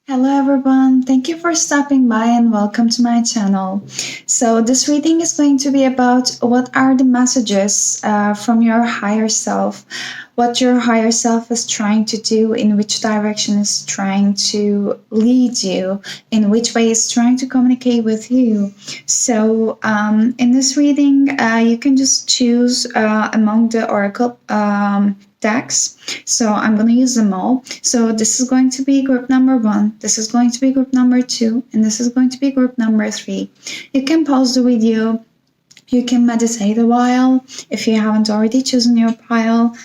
Hello everyone, thank you for stopping by and welcome to my channel. So this reading is going to be about what are the messages from your higher self, what your higher self is trying to do, in which direction is trying to lead you, in which way is trying to communicate with you. So in this reading, you can just choose among the oracle decks. So I'm going to use them all. So this is going to be group number 1, this is going to be group number 2, and this is going to be group number 3. You can pause the video, you can meditate a while if you haven't already chosen your pile.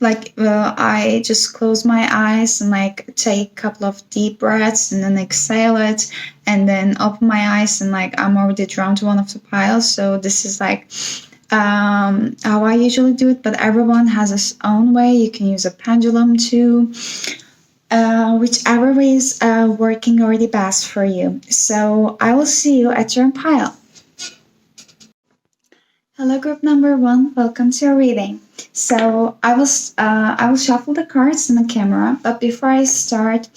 I just close my eyes and take a couple of deep breaths and then exhale it and then open my eyes and I'm already drawn to one of the piles. So this is how I usually do it, but everyone has his own way. You can use a pendulum too, whichever way is working already best for you. So I will see you at your pile. Hello, group number 1. Welcome to your reading. So I will shuffle the cards in the camera, but before I start,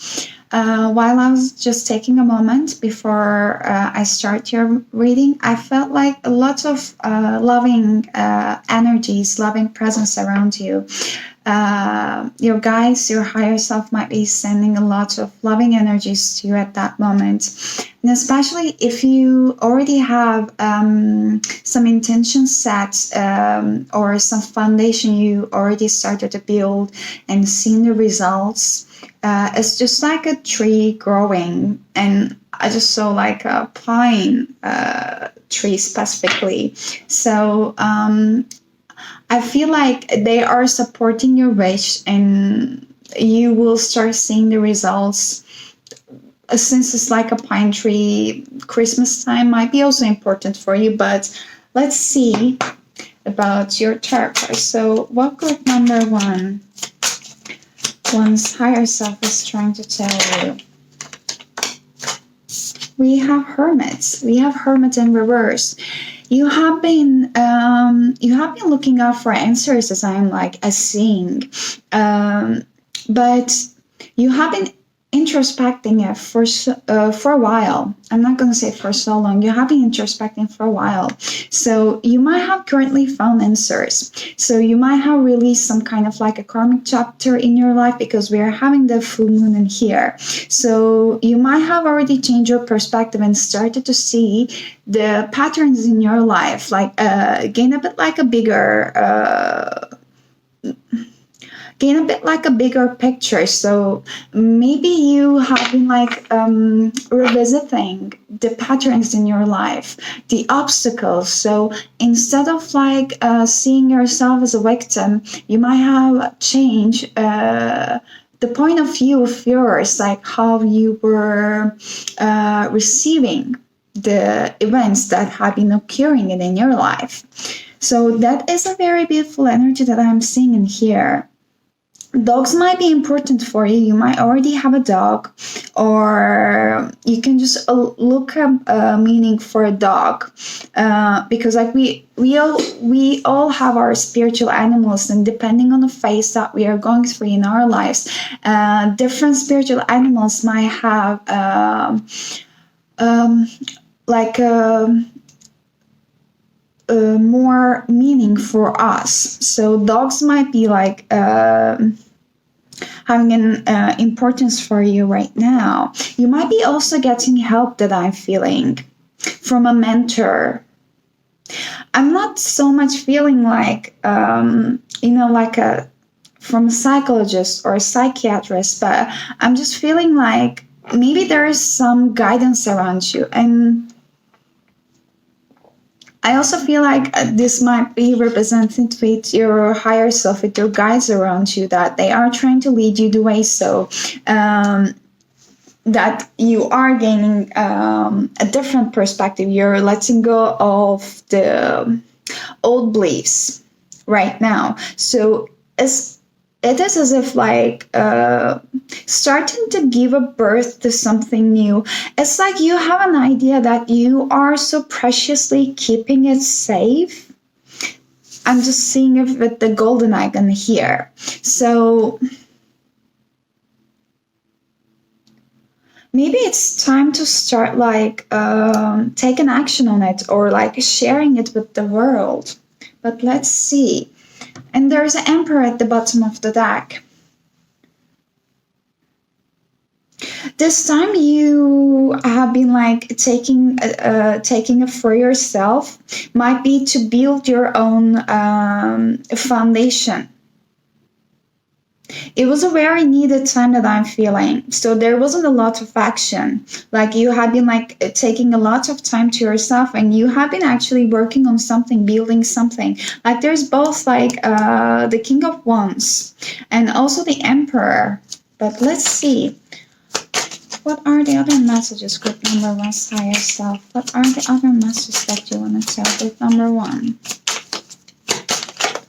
while I was just taking a moment before I start your reading, I felt like a lot of loving energies, loving presence around you. Your guides, your higher self might be sending a lot of loving energies to you at that moment. And especially if you already have some intentions set or some foundation you already started to build and seen the results. It's just like a tree growing, and I just saw like a pine tree specifically. So I feel like they are supporting your wish, and you will start seeing the results. Since it's like a pine tree, Christmas time might be also important for you, but let's see about your tarot card. So what group number 1 one's higher self is trying to tell you? We have Hermits. We have Hermit in reverse. You have been looking out for answers, as I'm seeing, but you have been introspecting it for a while. I'm not going to say for so long. You have been introspecting for a while. So you might have currently found answers. So you might have released some kind of like a karmic chapter in your life, because we are having the full moon in here. So you might have already changed your perspective and started to see the patterns in your life, gain a bit like a bigger picture. So maybe you have been revisiting the patterns in your life, the obstacles. So instead of seeing yourself as a victim, you might have changed the point of view of yours, like how you were receiving the events that have been occurring in your life. So that is a very beautiful energy that I'm seeing in here. Dogs might be important for you. You might already have a dog, or you can just look up meaning for a dog, because we all have our spiritual animals, and depending on the phase that we are going through in our lives, different spiritual animals might have like a more meaning for us. So dogs might be having an importance for you right now. You might be also getting help, that I'm feeling, from a mentor. I'm not so much feeling from a psychologist or a psychiatrist, but I'm just feeling like maybe there is some guidance around you. And I also feel like this might be represented with your higher self, with your guides around you, that they are trying to lead you the way, so that you are gaining a different perspective. You're letting go of the old beliefs right now. So it is as if starting to give a birth to something new. It's like you have an idea that you are so preciously keeping it safe. I'm just seeing it with the golden icon here. So maybe it's time to start like taking action on it or like sharing it with the world. But let's see. And there's an emperor at the bottom of the deck. This time you have been like taking it for yourself, might be to build your own foundation. It was a very needed time that I'm feeling. So there wasn't a lot of action. Like you have been like taking a lot of time to yourself and you have been actually working on something, building something. Like there's both like the King of Wands and also the Emperor. But let's see. What are the other messages, group number one, higher self? What are the other messages that you want to tell, group number one?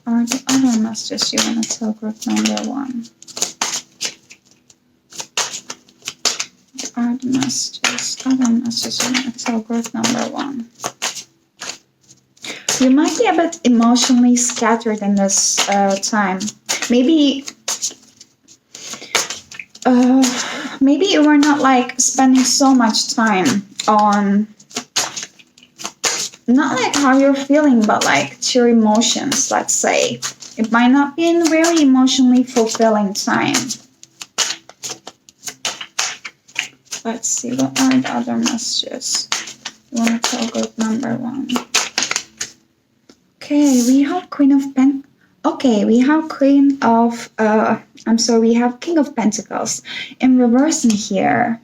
Are the other messages you want to tell, group number one? What are the messages, other messages you want to tell, group number one? You might be a bit emotionally scattered in this time. Maybe you were not like spending so much time on not like how you're feeling, but like to your emotions, let's say. It might not be a very emotionally fulfilling time. Let's see, what are the other messages you want to tell group number one? Okay, we have Queen of Pentacles. Okay, we have we have King of Pentacles in reverse in here.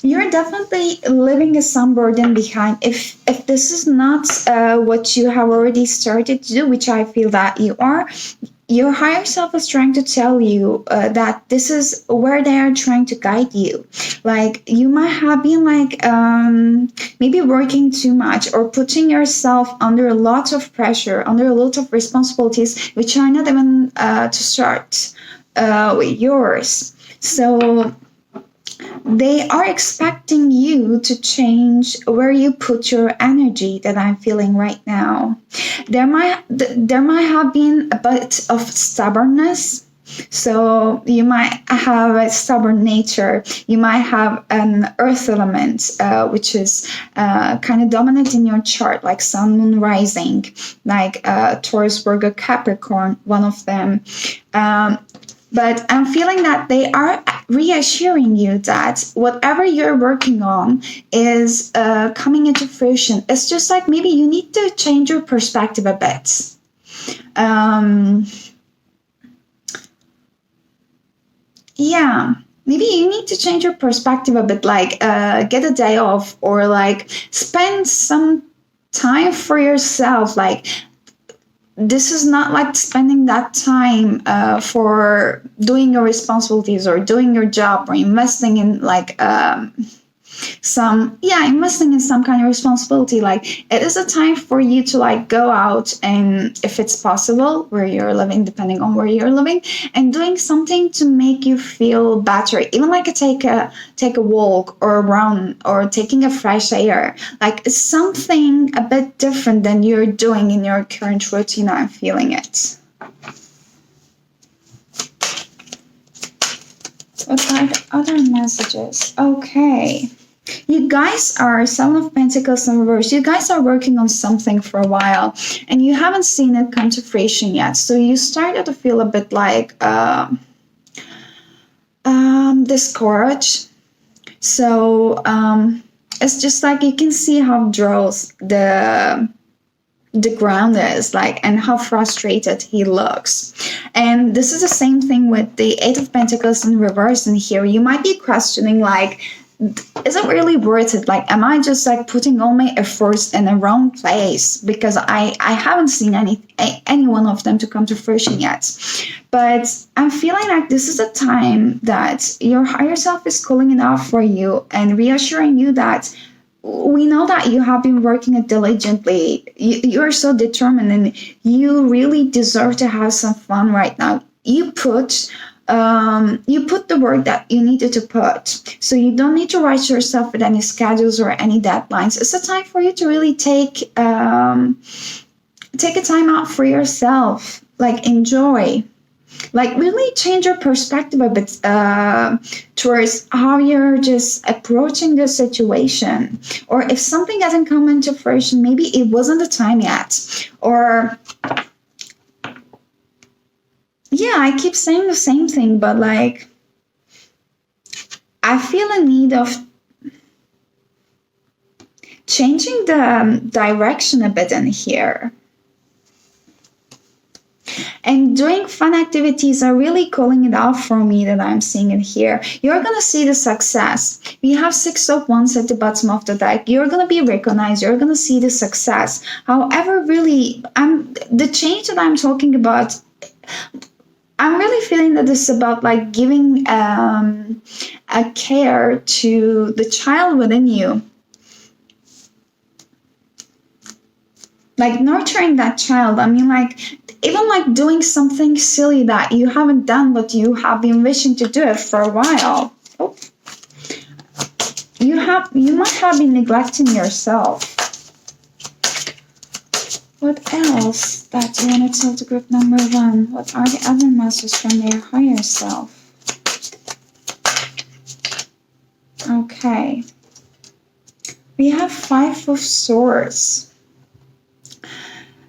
You're definitely leaving some burden behind. If this is not what you have already started to do, which I feel that you are, your higher self is trying to tell you that this is where they are trying to guide you. Like you might have been like maybe working too much or putting yourself under a lot of pressure, under a lot of responsibilities, which are not even to start with yours. So they are expecting you to change where you put your energy that I'm feeling right now. There might have been a bit of stubbornness. So you might have a stubborn nature. You might have an earth element, which is kind of dominant in your chart, like Sun, Moon, Rising, like Taurus, Virgo, Capricorn, one of them. But I'm feeling that they are reassuring you that whatever you're working on is coming into fruition. It's just like maybe you need to change your perspective a bit. Yeah, maybe you need to change your perspective a bit, like get a day off or like spend some time for yourself. Like this is not like spending that time for doing your responsibilities or doing your job or investing in like investing in some kind of responsibility. Like it is a time for you to like go out and, if it's possible where you're living, depending on where you're living, and doing something to make you feel better, even like take a walk or a run or taking a fresh air, like it's something a bit different than you're doing in your current routine. I'm feeling it. What are the other messages? Okay. You guys are Seven of Pentacles in reverse. You guys are working on something for a while and you haven't seen it come to fruition yet. So you started to feel a bit like discouraged. So it's just like you can see how draws the ground is like and how frustrated he looks. And this is the same thing with the Eight of Pentacles in reverse in here. You might be questioning like, is it really worth it? Like, am I just like putting all my efforts in the wrong place? Because I haven't seen any one of them to come to fruition yet. But I'm feeling like this is a time that your higher self is calling it out for you and reassuring you that we know that you have been working it diligently. You're so determined and you really deserve to have some fun right now. You put the work that you needed to put. So you don't need to rush yourself with any schedules or any deadlines. It's a time for you to really take a time out for yourself. Like enjoy. Like really change your perspective a bit towards how you're just approaching the situation. Or if something hasn't come into fruition, maybe it wasn't the time yet. Or yeah, I keep saying the same thing, but like I feel a need of changing the direction a bit in here. And doing fun activities are really calling it out for me that I'm seeing it here. You're going to see the success. We have 6 of Wands at the bottom of the deck. You're going to be recognized. You're going to see the success. However, really, the change that I'm talking about, I'm really feeling that this is about like giving a care to the child within you. Like nurturing that child. I mean, like even like doing something silly that you haven't done, but you have been wishing to do it for a while. Oh. You might have been neglecting yourself. What else that you want to tell to group number 1? What are the other messages from their higher self? Okay. We have 5 of Swords.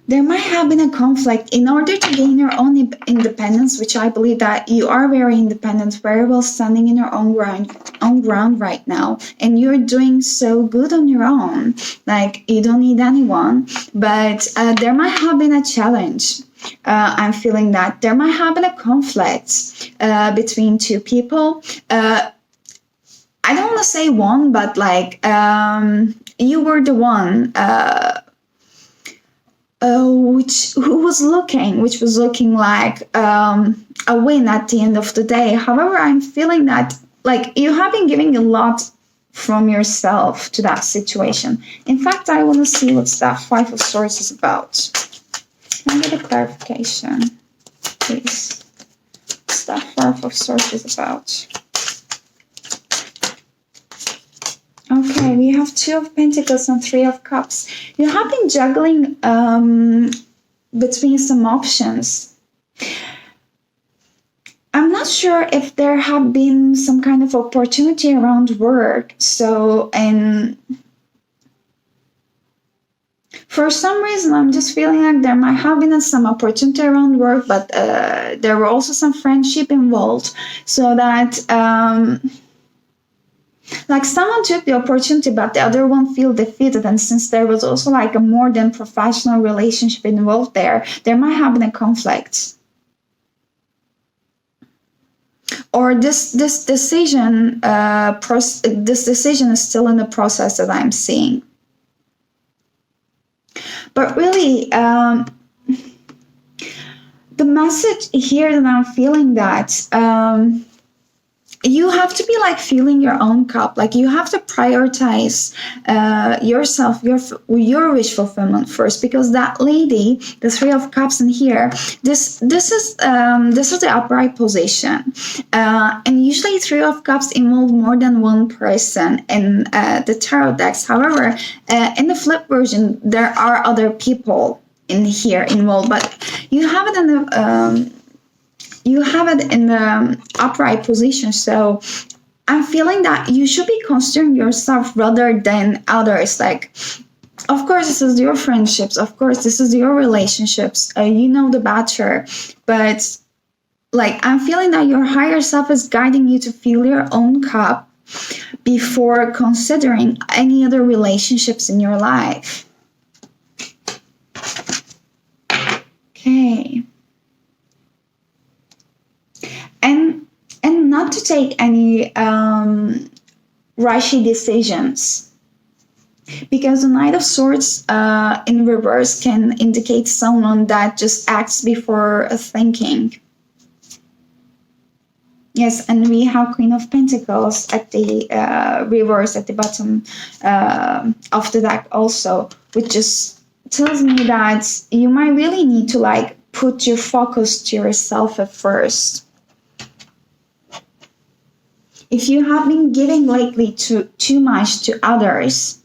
There might have been a conflict in order to gain your own independence, which I believe that you are very independent, very well standing in your own ground right now, and you're doing so good on your own. Like you don't need anyone, but there might have been a challenge. I'm feeling that there might have been a conflict between 2 people. I don't want to say one, but like you were the one. Which was looking like a win at the end of the day. However, I'm feeling that like you have been giving a lot from yourself to that situation. In fact, I want to see what that 5 of Swords is about. Can I get a clarification, please? What's that 5 of Swords is about? Okay, we have 2 of Pentacles and 3 of Cups. You have been juggling between some options. I'm not sure if there have been some kind of opportunity around work. So, and for some reason, I'm just feeling like there might have been some opportunity around work, but there were also some friendship involved. So that... like someone took the opportunity, but the other one feel defeated. And since there was also like a more than professional relationship involved there might have been a conflict. Or this decision is still in the process that I'm seeing. But really, the message here that I'm feeling that you have to be like filling your own cup. Like you have to prioritize yourself, your wish fulfillment first, because that lady, the 3 of Cups in here, this is the upright position, and usually 3 of Cups involve more than one person in the tarot decks. However, in the flip version, there are other people in here involved, but you have it in the upright position. So I'm feeling that you should be considering yourself rather than others. Like, of course, this is your friendships. Of course, this is your relationships. You know the better. But like, I'm feeling that your higher self is guiding you to fill your own cup before considering any other relationships in your life. Okay. And not to take any rushy decisions, because the Knight of Swords in reverse can indicate someone that just acts before thinking. Yes, and we have Queen of Pentacles at the reverse at the bottom of the deck also, which just tells me that you might really need to like put your focus to yourself at first. If you have been giving lately too much to others,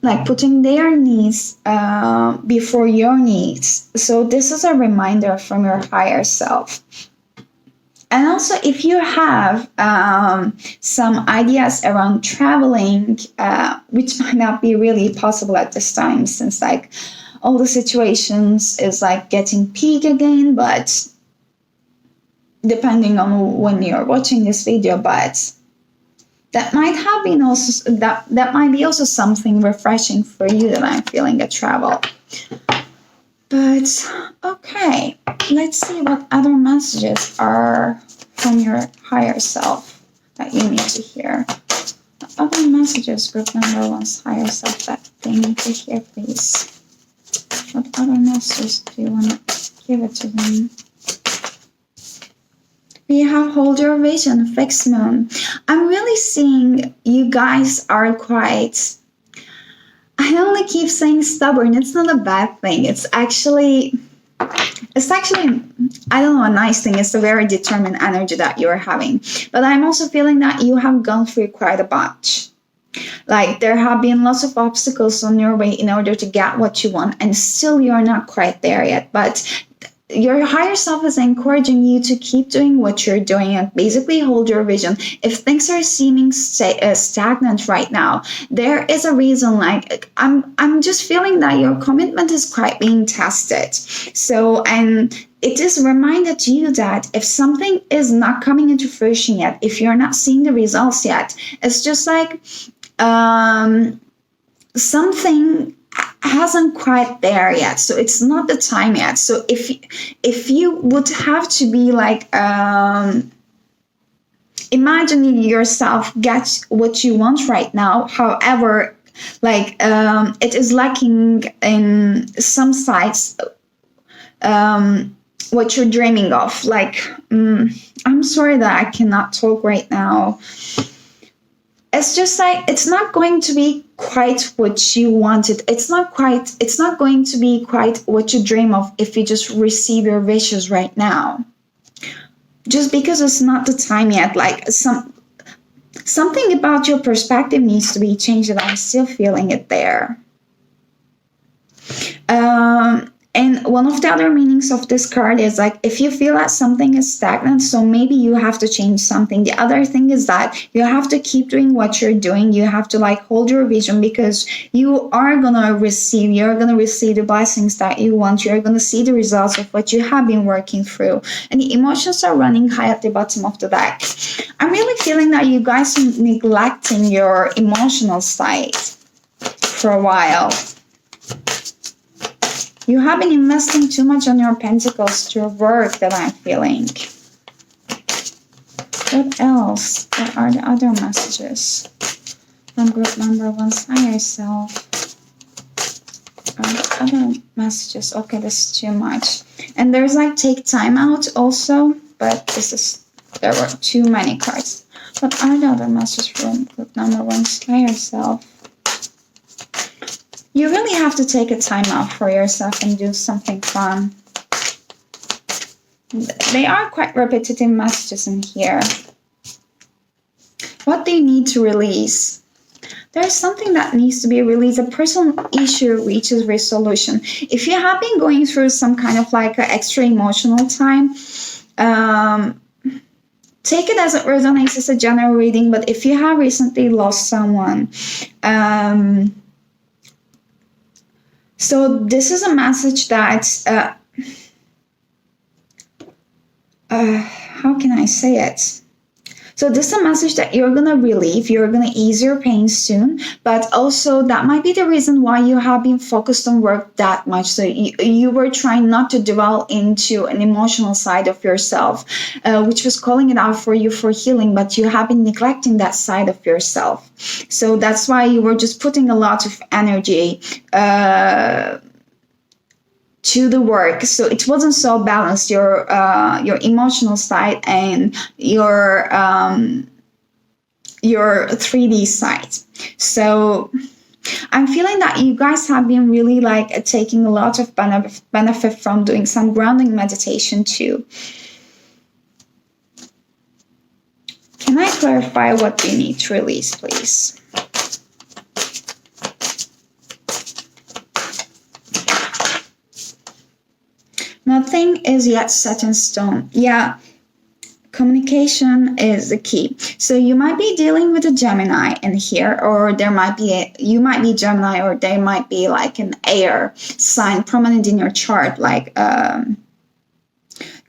like putting their needs before your needs. So this is a reminder from your higher self. And also, if you have some ideas around traveling, which might not be really possible at this time, since like all the situations is like getting peak again, but depending on when you're watching this video, but that might have been also that might be also something refreshing for you that I'm feeling at travel. But okay, let's see what other messages are from your higher self that you need to hear. The other messages, group number one's higher self, that they need to hear, please. What other messages do you want to give it to them? We have hold your vision, fixed moon. I'm really seeing you guys are quite, I only keep saying stubborn. It's not a bad thing. It's actually, I don't know, a nice thing. It's a very determined energy that you're having. But I'm also feeling that you have gone through quite a bunch. Like there have been lots of obstacles on your way in order to get what you want, and still you're not quite there yet. But your higher self is encouraging you to keep doing what you're doing and basically hold your vision. If things are seeming stagnant right now, there is a reason. Like I'm just feeling that your commitment is quite being tested. So, and it is reminded to you that if something is not coming into fruition yet, if you're not seeing the results yet, it's just like something hasn't quite there yet, so it's not the time yet. So if you would have to be like imagining yourself get what you want right now, however, like it is lacking in some sides what you're dreaming of. Like I'm sorry that I cannot talk right now. It's just like it's not going to be quite what you wanted. It's not going to be quite what you dream of if you just receive your wishes right now. Just because it's not the time yet. Like something about your perspective needs to be changed, and I'm still feeling it there. And one of the other meanings of this card is like if you feel that something is stagnant, so maybe you have to change something. The other thing is that you have to keep doing what you're doing. You have to like hold your vision, because you're gonna receive the blessings that you want. You're gonna see the results of what you have been working through. And the emotions are running high at the bottom of the deck. I'm really feeling that you guys are neglecting your emotional side for a while. You have been investing too much on your pentacles to work, that I'm feeling. What else? What are the other messages from group number one's higher self? Other messages. Okay, this is too much. And there's like take time out also, but there were too many cards. What are the other messages from group number one's higher self? You really have to take a time out for yourself and do something fun. They are quite repetitive messages in here. What do you need to release? There's something that needs to be released. A personal issue reaches resolution. If you have been going through some kind of like an extra emotional time, take it as it resonates as a general reading. But if you have recently lost someone, so this is a message that, how can I say it? So this is a message that you're going to relieve, you're going to ease your pain soon, but also that might be the reason why you have been focused on work that much. So you were trying not to dwell into an emotional side of yourself, which was calling it out for you for healing, but you have been neglecting that side of yourself. So that's why you were just putting a lot of energy to the work, so it wasn't so balanced, your emotional side and your 3D side. So I'm feeling that you guys have been really like taking a lot of benefit from doing some grounding meditation too. Can I clarify what you need to release, please? is yet set in stone. Yeah, communication is the key. So you might be dealing with a Gemini in here, or you might be Gemini, or they might be like an air sign prominent in your chart, like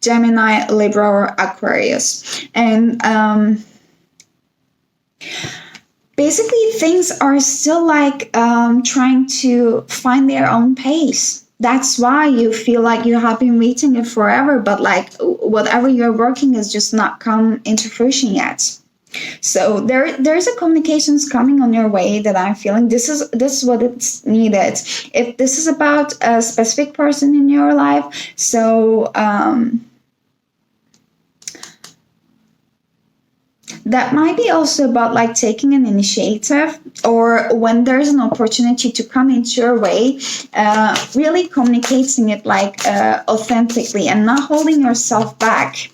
Gemini, Libra, or Aquarius. And basically things are still like trying to find their own pace. That's why you feel like you have been waiting it forever, but like whatever you're working is just not come into fruition yet. So there's a communications coming on your way that I'm feeling. This is what it's needed. If this is about a specific person in your life, so that might be also about like taking an initiative, or when there's an opportunity to come into your way, really communicating it like authentically, and not holding yourself back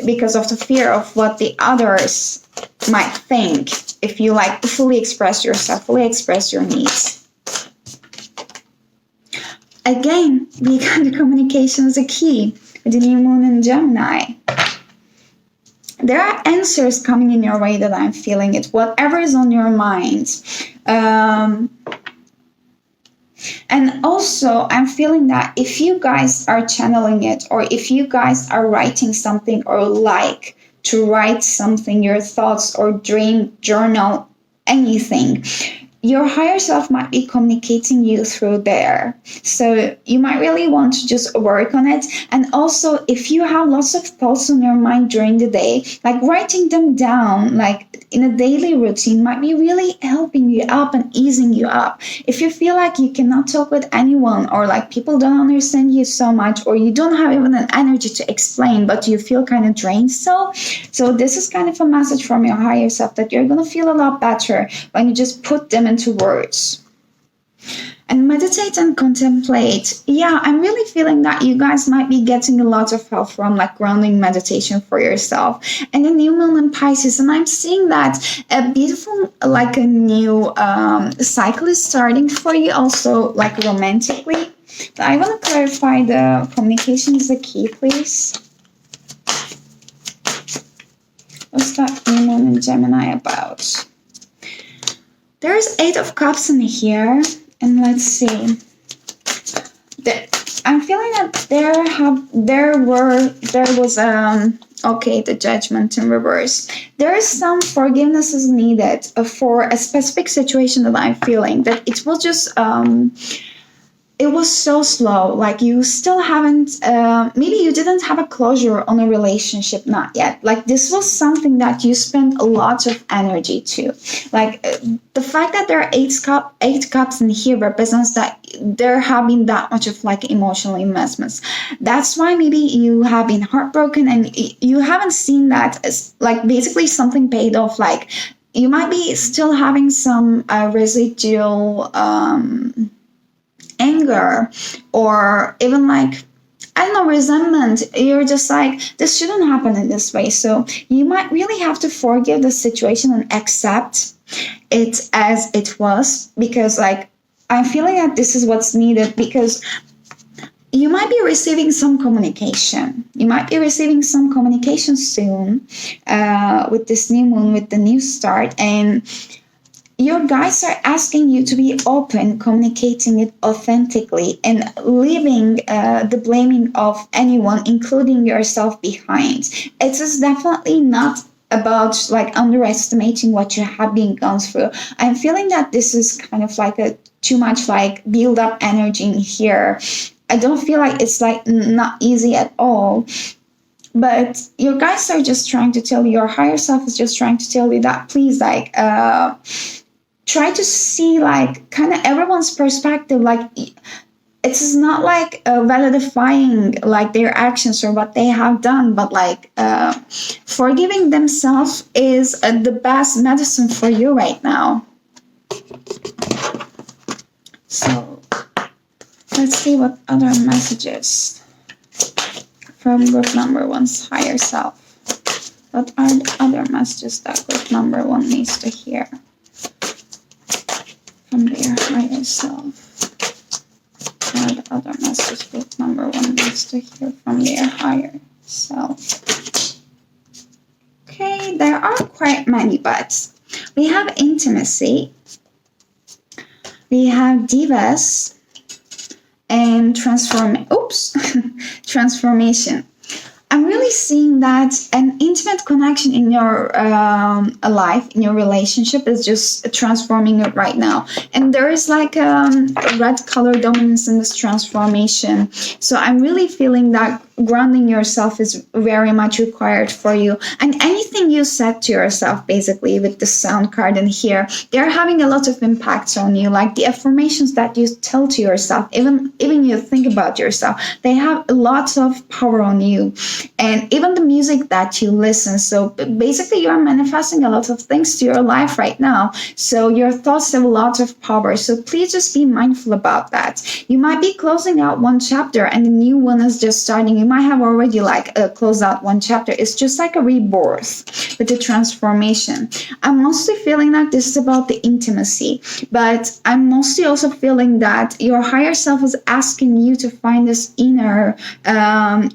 because of the fear of what the others might think if you like fully express yourself, fully express your needs. Again, because communication is a key with the new moon in Gemini. There are answers coming in your way that I'm feeling it, whatever is on your mind. And also, I'm feeling that if you guys are channeling it, or if you guys are writing something, or like to write something, your thoughts or dream journal, anything, your higher self might be communicating you through there. So you might really want to just work on it. And also, if you have lots of thoughts on your mind during the day, like writing them down, like in a daily routine, might be really helping you up and easing you up. If you feel like you cannot talk with anyone, or like people don't understand you so much, or you don't have even an energy to explain, but you feel kind of drained still. So this is kind of a message from your higher self that you're going to feel a lot better when you just put them into words. And meditate and contemplate. Yeah, I'm really feeling that you guys might be getting a lot of help from like grounding meditation for yourself. And the new moon in Pisces, and I'm seeing that a beautiful, like a new cycle is starting for you, also like romantically. But I want to clarify the communication is the key, please. What's that new moon in Gemini about? There's 8 of Cups in here, and let's see. I'm feeling that there was okay, the Judgment in reverse. There is some forgiveness is needed for a specific situation that I'm feeling, that it was just it was so slow. Like you still haven't, maybe you didn't have a closure on a relationship, not yet. Like this was something that you spent a lot of energy to. Like the fact that there are 8 cups in here represents that there have been that much of like emotional investments. That's why maybe you have been heartbroken and you haven't seen that as like basically something paid off. Like you might be still having some residual anger, or even like, I don't know, resentment. You're just like, this shouldn't happen in this way. So you might really have to forgive the situation and accept it as it was, because like I'm feeling that this is what's needed, because you might be receiving some communication. You might be receiving some communication soon with this new moon, with the new start, and your guides are asking you to be open, communicating it authentically, and leaving the blaming of anyone, including yourself, behind. It is definitely not about like underestimating what you have been gone through. I'm feeling that this is kind of like a too much like build up energy in here. I don't feel like it's like not easy at all. But your guides are just trying to tell you, your higher self is just trying to tell you that please, like, try to see like kind of everyone's perspective. Like it's not like validifying like their actions or what they have done, but like forgiving themselves is the best medicine for you right now. So let's see what other messages from group number 1's higher self. What are the other messages that group number 1 needs to hear from their higher self? And the other message group number 1 needs to hear from their higher self. Okay, there are quite many, but we have intimacy, we have divas, and transformation. I'm really seeing that an intimate connection in your life, in your relationship, is just transforming it right now. And there is like a red color dominance in this transformation. So I'm really feeling that grounding yourself is very much required for you. And anything you said to yourself, basically, with the sound card in here, they're having a lot of impacts on you. Like the affirmations that you tell to yourself, even you think about yourself, they have lots of power on you. And even the music that you listen. So basically, you're manifesting a lot of things to your life right now. So your thoughts have a lot of power. So please just be mindful about that. You might be closing out one chapter and the new one is just starting. You might have already closed out one chapter. It's just like a rebirth with the transformation. I'm mostly feeling like this is about the intimacy, but I'm mostly also feeling that your higher self is asking you to find this inner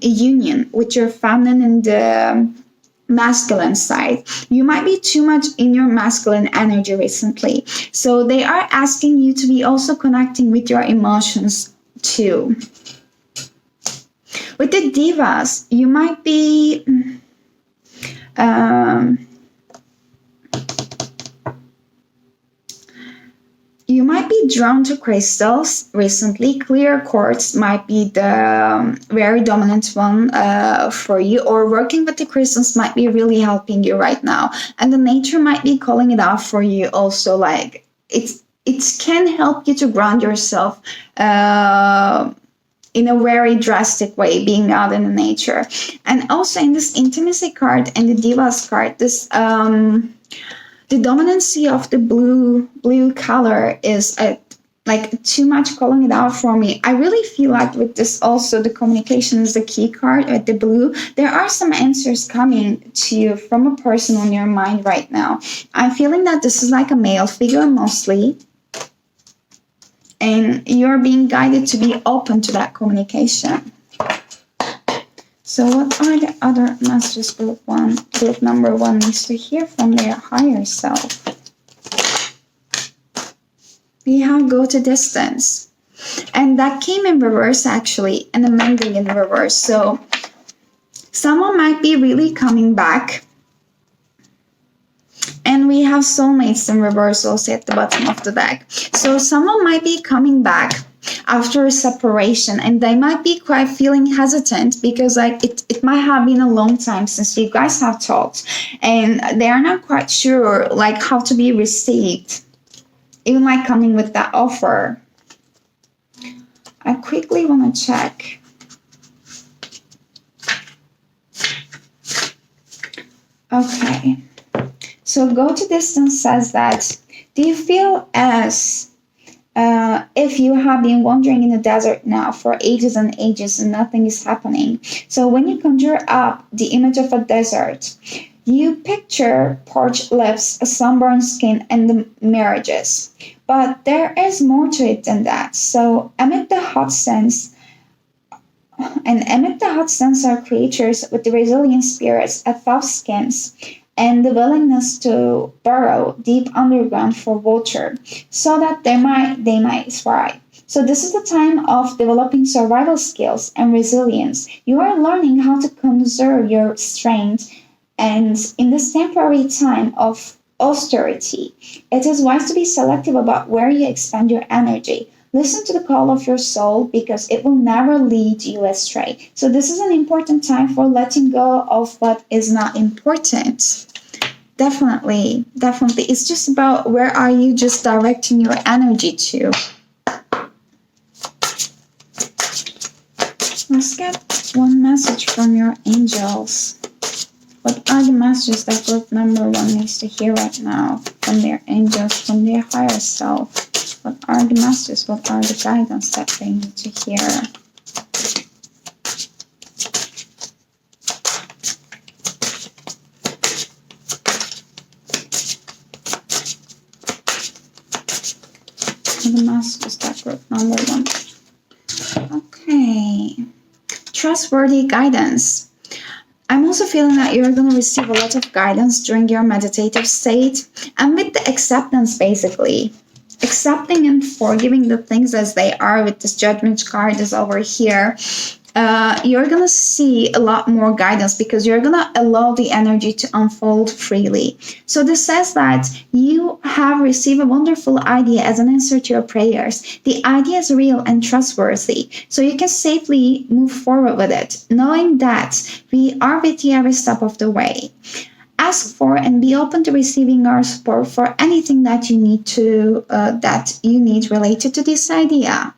union with your feminine and masculine side. You might be too much in your masculine energy recently. So they are asking you to be also connecting with your emotions too. With the divas, you might be you might be drawn to crystals recently. Clear quartz might be the very dominant one for you, or working with the crystals might be really helping you right now. And the nature might be calling it out for you also. Like it can help you to ground yourself in a very drastic way, being out in the nature. And also in this intimacy card and the divas card, this the dominancy of the blue color is like too much calling it out for me. I really feel like with this also the communication is the key card with the blue. There are some answers coming to you from a person on your mind right now. I'm feeling that this is like a male figure mostly. And you're being guided to be open to that communication. So what are the other messages group number 1 needs to hear from their higher self? We have go to distance. And that came in reverse actually, and a mending in reverse. So someone might be really coming back. And we have soulmates in reverse also at the bottom of the deck. So someone might be coming back after a separation, and they might be quite feeling hesitant because like it might have been a long time since you guys have talked, and they are not quite sure like how to be received, even like coming with that offer. I quickly want to check. Okay. So go to distance says that, do you feel as if you have been wandering in the desert now for ages and ages and nothing is happening? So when you conjure up the image of a desert, you picture parched lips, a sunburned skin, and the marriages. But there is more to it than that. So amid the hot suns are creatures with the resilient spirits, a tough skins, and the willingness to burrow deep underground for water so that they might thrive. So this is the time of developing survival skills and resilience. You are learning how to conserve your strength, and in this temporary time of austerity, it is wise to be selective about where you expend your energy. Listen to the call of your soul because it will never lead you astray. So this is an important time for letting go of what is not important. Definitely. It's just about where are you just directing your energy to. Let's get one message from your angels. What are the messages that group number 1 needs to hear right now from their angels, from their higher self? What are the messages? What are the guidance that they need to hear? The messages that group number 1. trustworthy guidance. I'm also feeling that you're going to receive a lot of guidance during your meditative state and with the acceptance, basically. Accepting and forgiving the things as they are with this judgment card is over here. You're going to see a lot more guidance because you're going to allow the energy to unfold freely. So this says that you have received a wonderful idea as an answer to your prayers. The idea is real and trustworthy, so you can safely move forward with it, knowing that we are with you every step of the way. Ask for and be open to receiving our support for anything that you need related to this idea.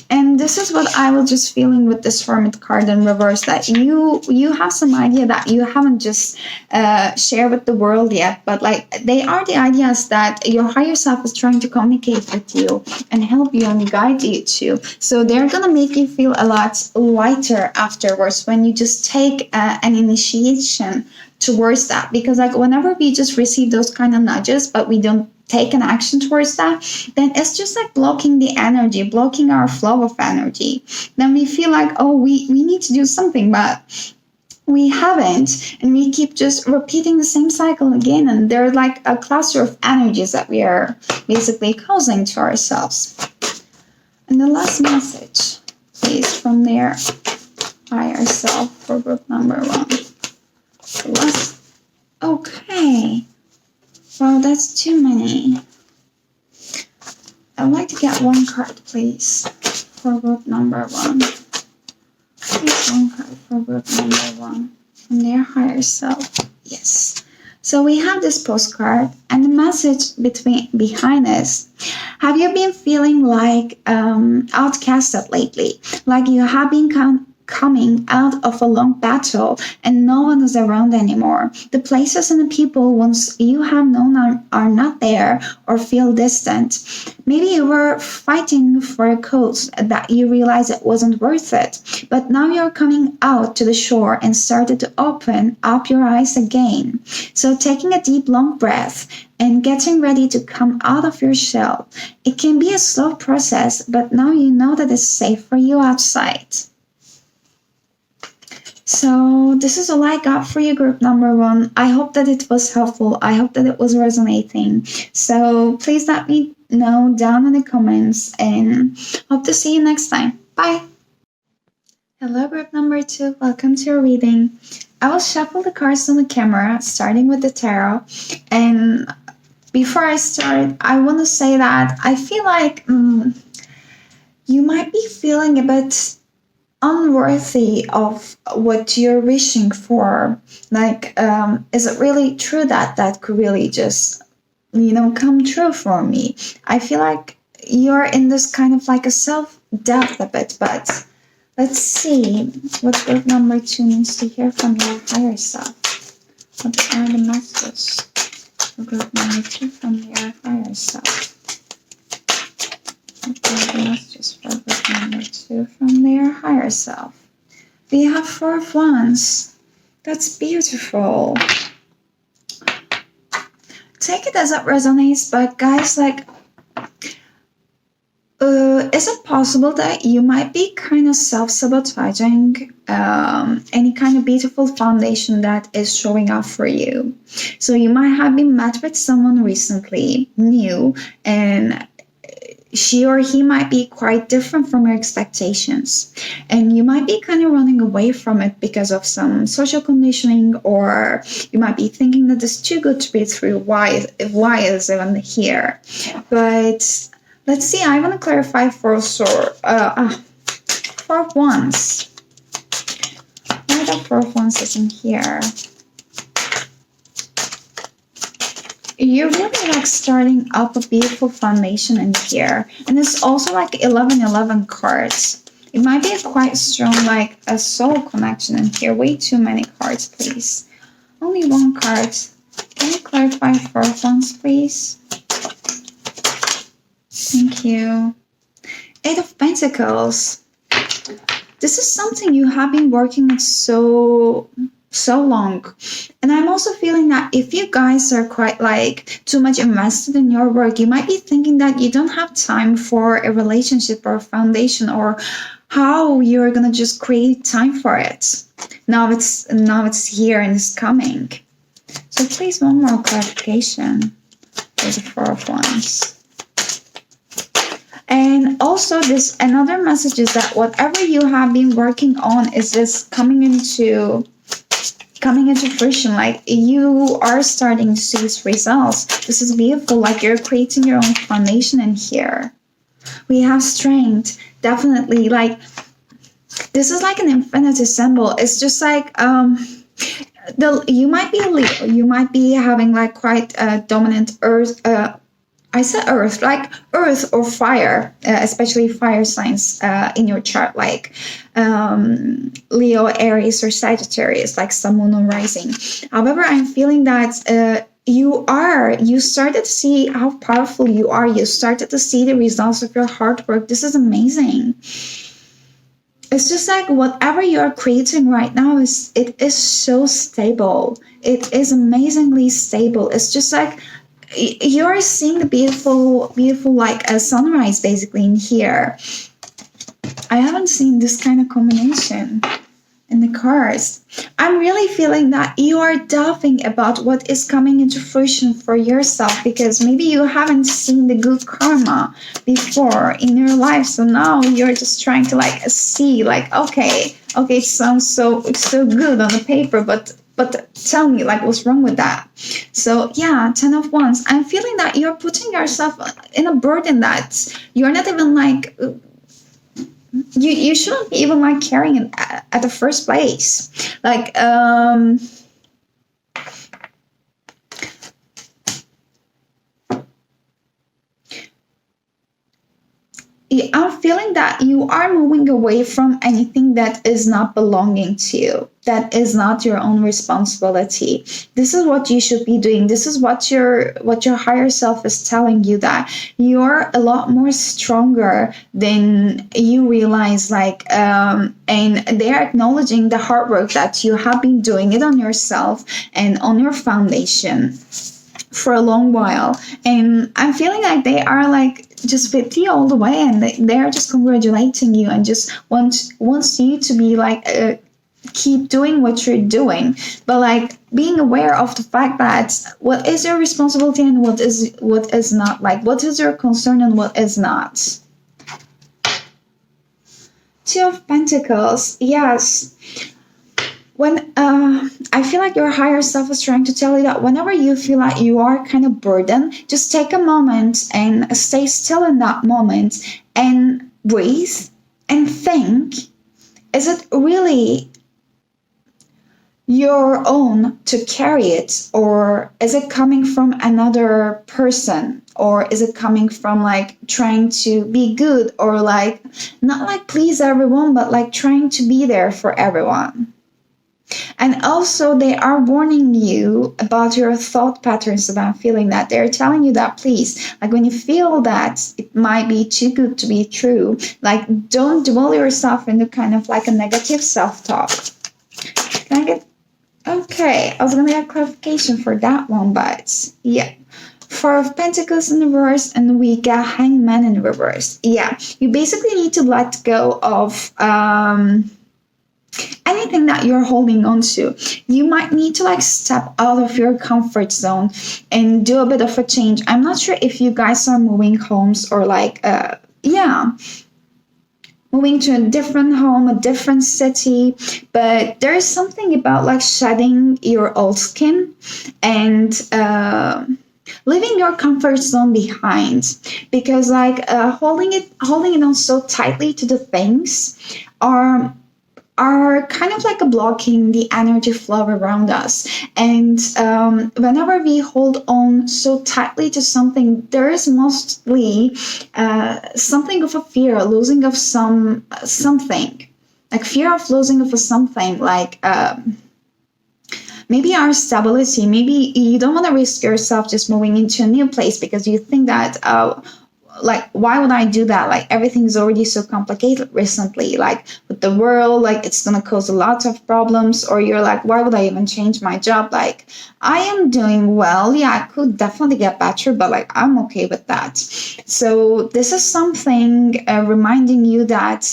And this is what I was just feeling with this Hermit card in reverse, that you have some idea that you haven't just shared with the world yet, but like they are the ideas that your higher self is trying to communicate with you and help you and guide you to. So they're gonna make you feel a lot lighter afterwards when you just take an initiation towards that, because like whenever we just receive those kind of nudges but we don't take an action towards that, then it's just like blocking the energy, blocking our flow of energy. Then we feel like, oh, we need to do something, but we haven't, and we keep just repeating the same cycle again, and they're like a cluster of energies that we are basically causing to ourselves. And the last message, please, from their higher self for group number 1. Okay. Wow, that's too many. I'd like to get one card, please, for group number 1. Please, one card for group number 1 from their higher self. Yes. So we have this postcard, and the message behind this. Have you been feeling like outcasted lately? Like you have been coming out of a long battle and no one is around anymore. The places and the people once you have known are not there or feel distant. Maybe you were fighting for a cause that you realized it wasn't worth it, but now you're coming out to the shore and started to open up your eyes again. So taking a deep long breath and getting ready to come out of your shell. It can be a slow process, but now you know that it's safe for you outside. So this is all I got for you, group number 1. I hope that it was helpful. I hope that it was resonating. So please let me know down in the comments, and hope to see you next time. Bye. Hello, group number 2. Welcome to your reading. I will shuffle the cards on the camera, starting with the tarot. And before I start, I want to say that I feel like you might be feeling a bit unworthy of what you're wishing for. Like, is it really true that could really just, come true for me? I feel like you're in this kind of like a self-doubt a bit, but let's see what group number 2 needs to hear from your higher self. What are the messages for group number 2 from your higher self? What are the messages for group number 2 from their higher self? We have 4 of Wands. That's beautiful. Take it as it resonates, but guys, like, is it possible that you might be kind of self-sabotaging any kind of beautiful foundation that is showing up for you? So you might have been met with someone recently, new, and she or he might be quite different from your expectations, and you might be kind of running away from it because of some social conditioning, or you might be thinking that it's too good to be true. Why is it even here? But let's see. I want to clarify for Wands. Why the 4 of Wands isn't here? You're really like starting up a beautiful foundation in here. And it's also like 11-11 cards. It might be a quite strong, like a soul connection in here. Way too many cards, please. Only 1 card. Can you clarify 4 of Wands, please? Thank you. 8 of Pentacles. This is something you have been working on so long. And I'm also feeling that if you guys are quite like too much invested in your work, you might be thinking that you don't have time for a relationship or a foundation, or how you're gonna just create time for it. Now it's here and it's coming. So please, one more clarification for the Four of Wands. And also this another message is that whatever you have been working on is just coming into fruition. Like you are starting to see its results. This is beautiful. Like you're creating your own foundation in here. We have strength, definitely. Like this is like an infinity symbol. It's just like you might be a Leo. You might be having like quite a dominant earth. I said earth, like earth or fire, especially fire signs in your chart, like Leo, Aries, or Sagittarius, like Sun, Moon, or Rising. However, I'm feeling that you started to see how powerful you are. You started to see the results of your hard work. This is amazing. It's just like whatever you're creating right now it is so stable. It is amazingly stable. It's just like you're seeing the beautiful like a sunrise basically in here. I haven't seen this kind of combination in the cards. I'm really feeling that you are doubting about what is coming into fruition for yourself, because maybe you haven't seen the good karma before in your life. So now you're just trying to like see like, okay, it sounds so good on the paper, but tell me, like, what's wrong with that? So yeah, 10 of Wands. I'm feeling that you're putting yourself in a burden that you're not even like, you shouldn't be even like carrying it at the first place. Like, I'm feeling that you are moving away from anything that is not belonging to you, that is not your own responsibility. This is what you should be doing. This is what your higher self is telling you, that you're a lot more stronger than you realize. Like, and they are acknowledging the hard work that you have been doing it on yourself and on your foundation for a long while. And I'm feeling like they are like just with you all the way, and they are just congratulating you and just wants you to be like keep doing what you're doing, but like being aware of the fact that what is your responsibility and what is not, like what is your concern and what is not. Two of Pentacles. Yes. When I feel like your higher self is trying to tell you that whenever you feel like you are kind of burdened, just take a moment and stay still in that moment and breathe and think, is it really your own to carry it, or is it coming from another person, or is it coming from like trying to be good, or like not like please everyone, but like trying to be there for everyone. And also they are warning you about your thought patterns that I'm feeling, that they're telling you that please, like when you feel that it might be too good to be true, like don't dwell yourself into kind of like a negative self-talk. Can I get, okay, I was gonna get clarification for that one, but yeah. Four of Pentacles in reverse, and we got Hanged Man in reverse. Yeah, you basically need to let go of anything that you're holding on to. You might need to like step out of your comfort zone and do a bit of a change. I'm not sure if you guys are moving homes or like moving to a different home, a different city, but there is something about like shedding your old skin and leaving your comfort zone behind, because like holding it on so tightly to the things are kind of like a blocking the energy flow around us. And whenever we hold on so tightly to something, there is mostly something of a fear, losing of something, like fear of losing of something, like maybe our stability. Maybe you don't want to risk yourself just moving into a new place because you think that like, why would I do that? Like, everything's already so complicated recently, like with the world, like it's gonna cause a lot of problems. Or you're like, why would I even change my job? Like, I am doing well. Yeah, I could definitely get better, but like, I'm okay with that. So this is something reminding you that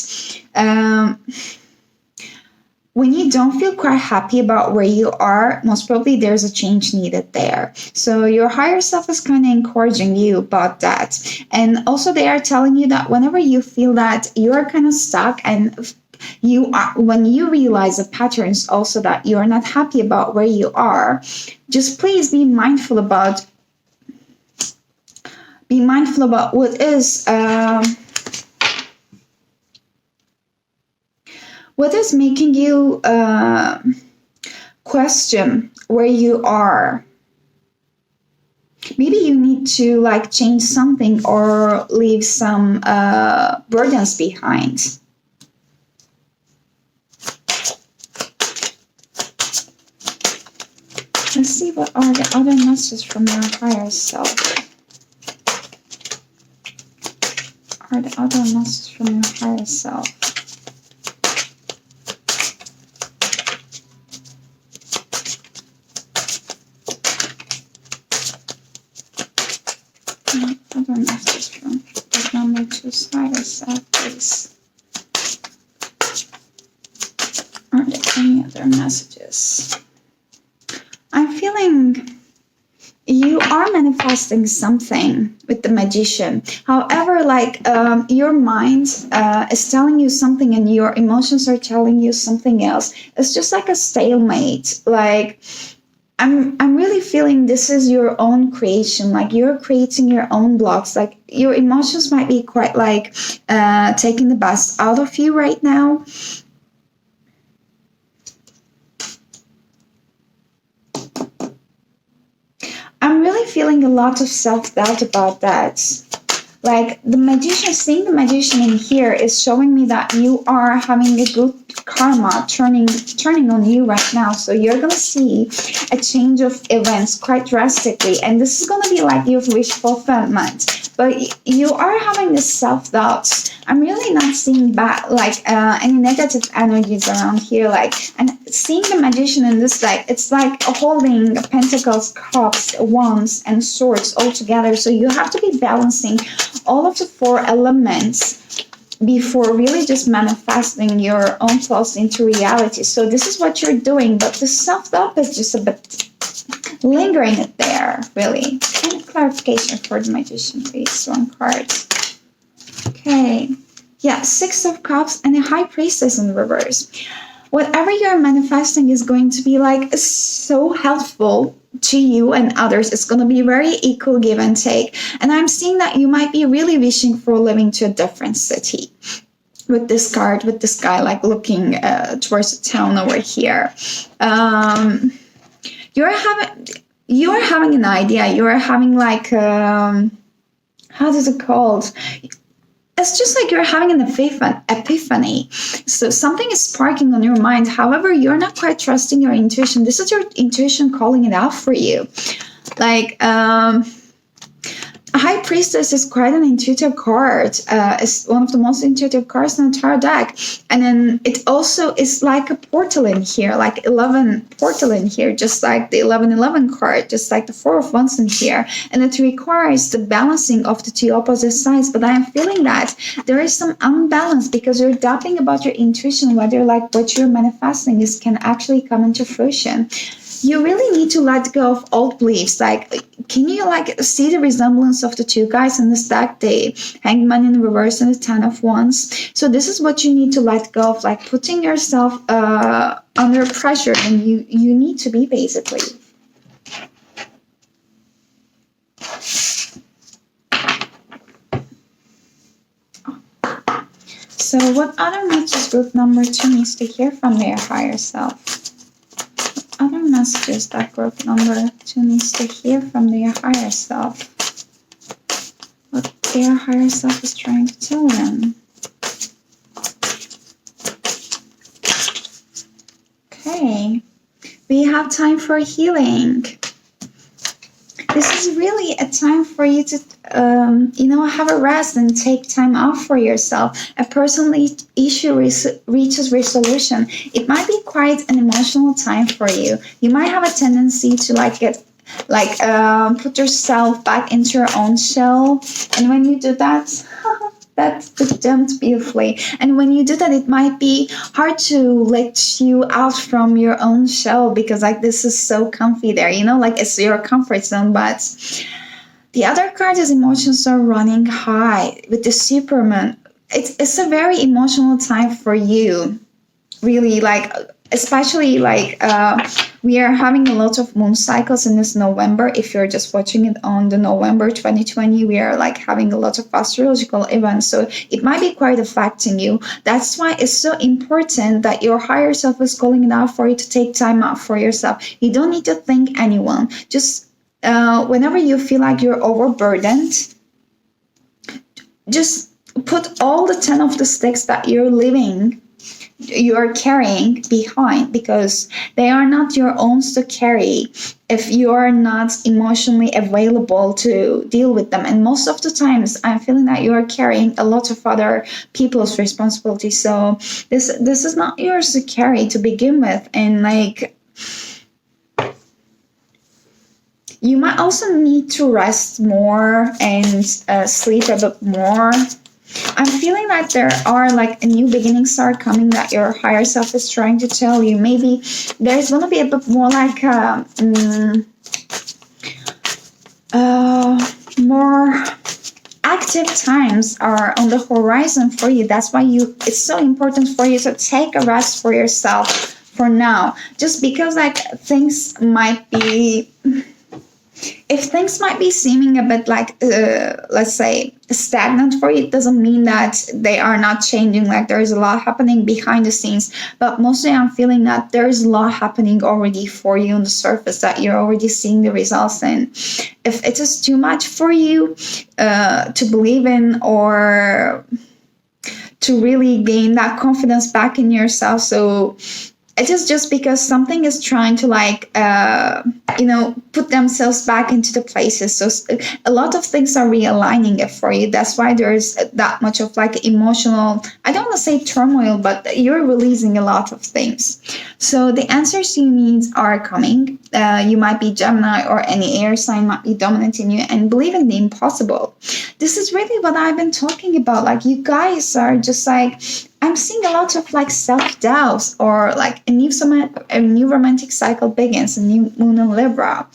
when you don't feel quite happy about where you are, most probably there's a change needed there. So your higher self is kind of encouraging you about that. And also they are telling you that whenever you feel that you're kind of stuck, and you are, when you realize the patterns also that you are not happy about where you are, just please be mindful about what is making you question where you are. Maybe you need to like change something or leave some burdens behind. Let's see what are the other messages from your higher self. Are the other messages from your higher self? Other messages from the number 2's higher self, please. Are there any other messages? I'm feeling you are manifesting something with the Magician. However, like your mind is telling you something and your emotions are telling you something else. It's just like a stalemate. Like I'm really feeling this is your own creation. Like you're creating your own blocks. Like your emotions might be quite like taking the best out of you right now. I'm really feeling a lot of self-doubt about that. Like the Magician, seeing the Magician in here is showing me that you are having a good karma turning on you right now. So you're gonna see a change of events quite drastically, and this is gonna be like your wish fulfillment. But you are having this self-doubts. I'm really not seeing any negative energies around here. Like, and seeing the Magician in this deck, it's like holding Pentacles, Cups, Wands, and Swords all together. So you have to be balancing all of the 4 elements before really just manifesting your own thoughts into reality. So this is what you're doing, but the self-doubt is just a bit lingering it there, really. Any clarification for the Magician, please? 1 card. Okay. Yeah, 6 of Cups and a High Priestess in reverse. Whatever you're manifesting is going to be like so helpful to you and others. It's going to be very equal give and take. And I'm seeing that you might be really wishing for living to a different city. With this card, with this guy like looking towards the town over here. You're having an idea. You're having like how is it called? It's just like you're having an epiphany. So something is sparking on your mind. However, you're not quite trusting your intuition. This is your intuition calling it out for you. Like, High Priestess is quite an intuitive card. It's one of the most intuitive cards in the entire deck. And then it also is like a portal in here, like 11 portal in here, just like the 1111 card, just like the 4 of Wands in here. And it requires the balancing of the 2 opposite sides. But I am feeling that there is some unbalance because you're doubting about your intuition, whether like what you're manifesting is can actually come into fruition. You really need to let go of old beliefs. Like, can you like see the resemblance of the 2 guys in this deck? The Hangman in reverse and the 10 of Wands. So this is what you need to let go of, like putting yourself under pressure, and you need to be basically. So what other messages group number 2 needs to hear from their higher self? Other messages that group number 2 needs to hear from their higher self. What their higher self is trying to tell them. Okay. We have time for healing. This is really a time for you to, have a rest and take time off for yourself. A personal issue reaches resolution. It might be quite an emotional time for you. You might have a tendency to put yourself back into your own shell, and when you do that, that's done beautifully. And when you do that, it might be hard to let you out from your own shell, because like this is so comfy there, like it's your comfort zone. But the other card is emotions are running high with the Superman. It's a very emotional time for you, really, especially we are having a lot of moon cycles in this November. If you're just watching it on the November 2020, we are having a lot of astrological events, so it might be quite affecting you. That's why it's so important that your higher self is calling it out for you to take time out for yourself. You don't need to thank anyone. Just whenever you feel like you're overburdened, just put all the 10 of the sticks that you're carrying behind, because they are not your own to carry if you are not emotionally available to deal with them. And most of the times I'm feeling that you are carrying a lot of other people's responsibility, so this is not yours to carry to begin with. And you might also need to rest more and sleep a bit more. I'm feeling like there are a new beginnings are coming that your higher self is trying to tell you. Maybe there's going to be a bit more more active times are on the horizon for you. That's why it's so important for you to take a rest for yourself for now. Just because things might be... If things might be seeming a bit let's say, stagnant for you, it doesn't mean that they are not changing. There's a lot happening behind the scenes, but mostly I'm feeling that there's a lot happening already for you on the surface, that you're already seeing the results. And if it is too much for you to believe in, or to really gain that confidence back in yourself, so it is just because something is trying to put themselves back into the places. So a lot of things are realigning it for you. That's why there's that much of emotional, I don't want to say turmoil, but you're releasing a lot of things. So the answers you need are coming. You might be Gemini, or any air sign might be dominant in you, and believe in the impossible. This is really what I've been talking about. You guys are just I'm seeing a lot of self-doubts, or a new romantic cycle begins, a new moon in Libra.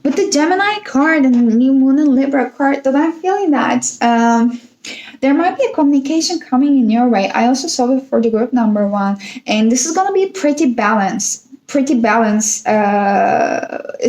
With the Gemini card and the new moon in Libra card, that I'm feeling that there might be a communication coming in your way. I also saw it for the group number 1, and this is going to be pretty balanced. This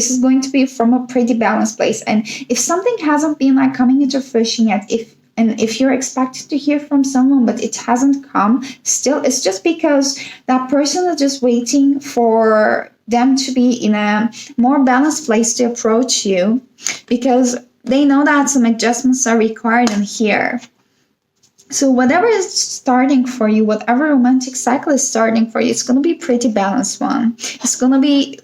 is going to be from a pretty balanced place. And if something hasn't been coming into fruition yet, if you're expected to hear from someone but it hasn't come, still, it's just because that person is just waiting for them to be in a more balanced place to approach you, because they know that some adjustments are required in here. So whatever is starting for you, whatever romantic cycle is starting for you, it's going to be a pretty balanced one. It's going to be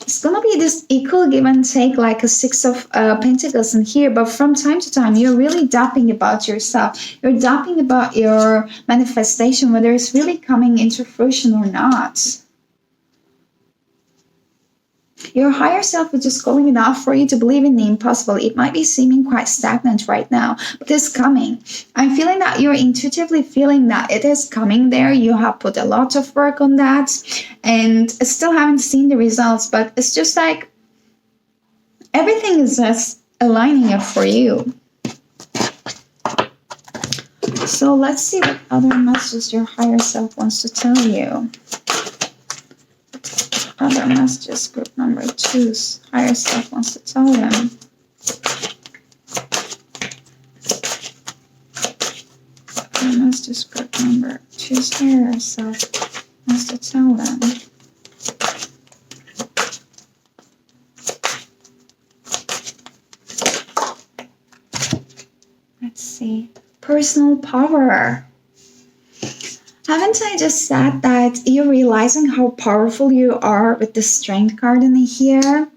it's going to be this equal give and take, like a 6 of Pentacles in here. But from time to time, you're really doubting about yourself. You're doubting about your manifestation, whether it's really coming into fruition or not. Your higher self is just calling it out for you to believe in the impossible. It might be seeming quite stagnant right now, but it's coming. I'm feeling that you're intuitively feeling that it is coming there. You have put a lot of work on that and still haven't seen the results, but it's just everything is just aligning up for you. So let's see what other messages your higher self wants to tell you. Other messages group number 2's higher self wants to tell them. Other messages group number 2's higher self wants to tell them. Let's see. Personal power. Haven't I just said that you're realizing how powerful you are with the strength card in here?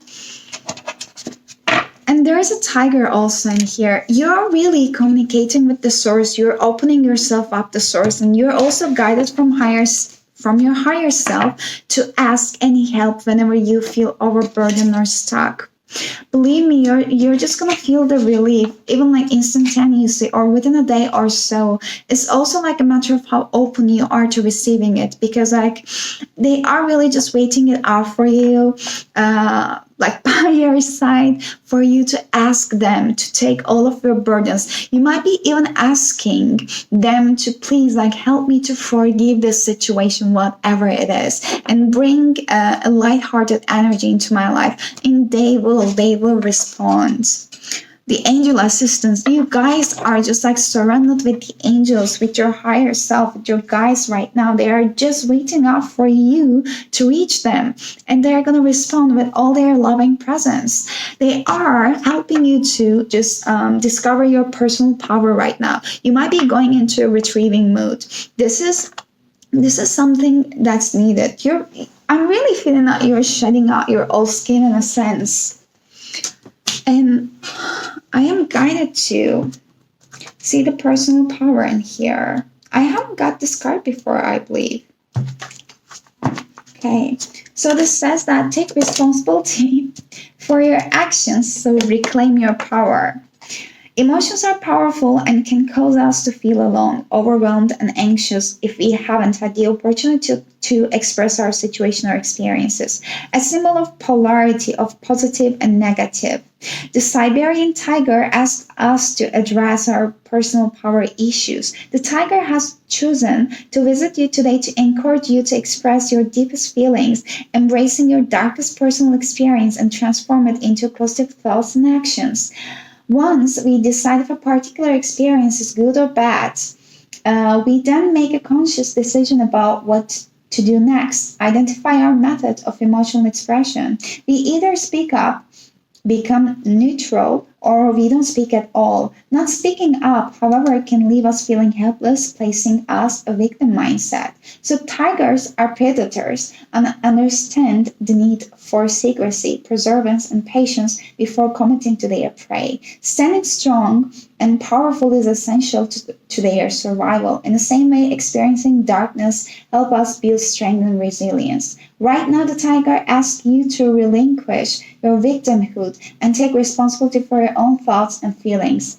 And there is a tiger also in here. You're really communicating with the source. You're opening yourself up to source, and you're also guided from your higher self to ask any help whenever you feel overburdened or stuck. Believe me, you're just gonna feel the relief, even like instantaneously or within a day or so. It's also like a matter of how open you are to receiving it, because like they are really just waiting it out for you, like by your side, for you to ask them to take all of your burdens. You might be even asking them to please like help me to forgive this situation, whatever it is, and bring a lighthearted energy into my life, and they will respond. The angel assistants, you guys are just like surrounded with the angels, with your higher self, with your guides right now. They are just waiting out for you to reach them, and they're going to respond with all their loving presence. They are helping you to just discover your personal power right now. You might be going into a retrieving mood. This is something that's needed. I'm really feeling that you're shedding out your old skin in a sense. And I am guided to see the personal power in here. I haven't got this card before, I believe. Okay, so this says that take responsibility for your actions, so reclaim your power. Emotions are powerful and can cause us to feel alone, overwhelmed, and anxious if we haven't had the opportunity to express our situation or experiences. A symbol of polarity, of positive and negative. The Siberian tiger asks us to address our personal power issues. The tiger has chosen to visit you today to encourage you to express your deepest feelings, embracing your darkest personal experience and transform it into positive thoughts and actions. Once we decide if a particular experience is good or bad, we then make a conscious decision about what to do next. Identify our method of emotional expression. We either speak up, become neutral, or we don't speak at all. Not speaking up, however, can leave us feeling helpless, placing us a victim mindset. So tigers are predators and understand the need for secrecy, preservance, and patience before committing to their prey. Standing strong and powerful is essential to their survival. In the same way, experiencing darkness helps us build strength and resilience. Right now, the tiger asks you to relinquish your victimhood and take responsibility for your own thoughts and feelings.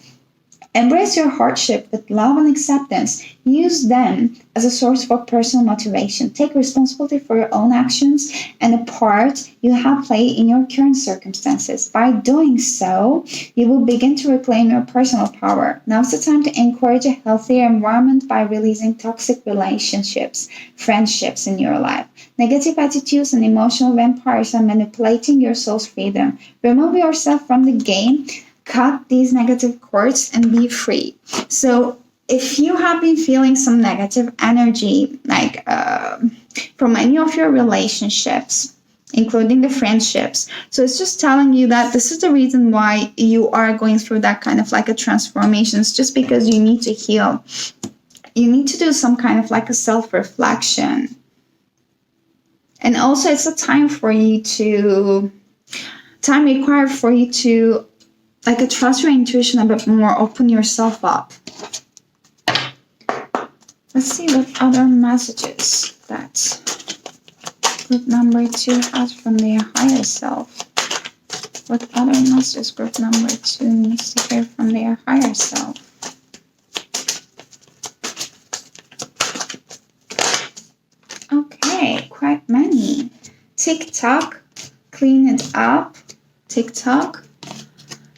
Embrace your hardship with love and acceptance. Use them as a source for personal motivation. Take responsibility for your own actions and the part you have played in your current circumstances. By doing so, you will begin to reclaim your personal power. Now's the time to encourage a healthier environment by releasing toxic relationships, friendships in your life. Negative attitudes and emotional vampires are manipulating your soul's freedom. Remove yourself from the game. Cut these negative cords and be free. So if you have been feeling some negative energy, like from any of your relationships, including the friendships, so it's just telling you that this is the reason why you are going through that kind of like a transformation. It's just because you need to heal. You need to do some kind of like a self-reflection. And also it's a time required for you to like trust your intuition a bit more, open yourself up. Let's see what other messages that group number 2 has from their higher self. What other messages group number 2 needs to hear from their higher self? Okay, quite many. Tick-tock, clean it up. Tick-tock.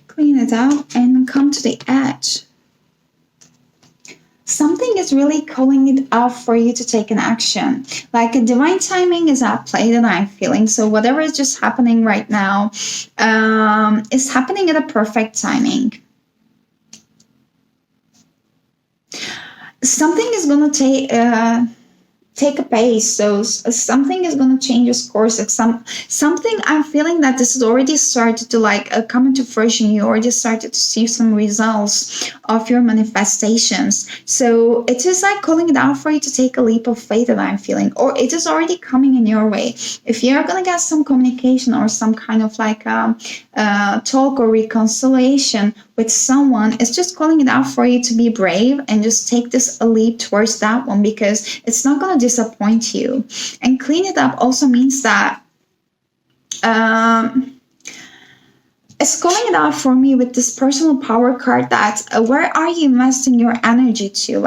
Clean it up and come to the edge. Something is really calling it out for you to take an action. Like a divine timing is at play that I'm feeling. So whatever is just happening right now is happening at a perfect timing. Something is going to take take a pace. So something is going to change its course. Like something I'm feeling that this has already started to come into fruition. You already started to see some results of your manifestations. So it is like calling it out for you to take a leap of faith that I'm feeling, or it is already coming in your way. If you're going to get some communication or some kind of talk or reconciliation with someone, it's just calling it out for you to be brave and just take this a leap towards that one, because it's not going to disappoint you. And clean it up also means that it's calling it out for me with this personal power card, that where are you investing your energy to?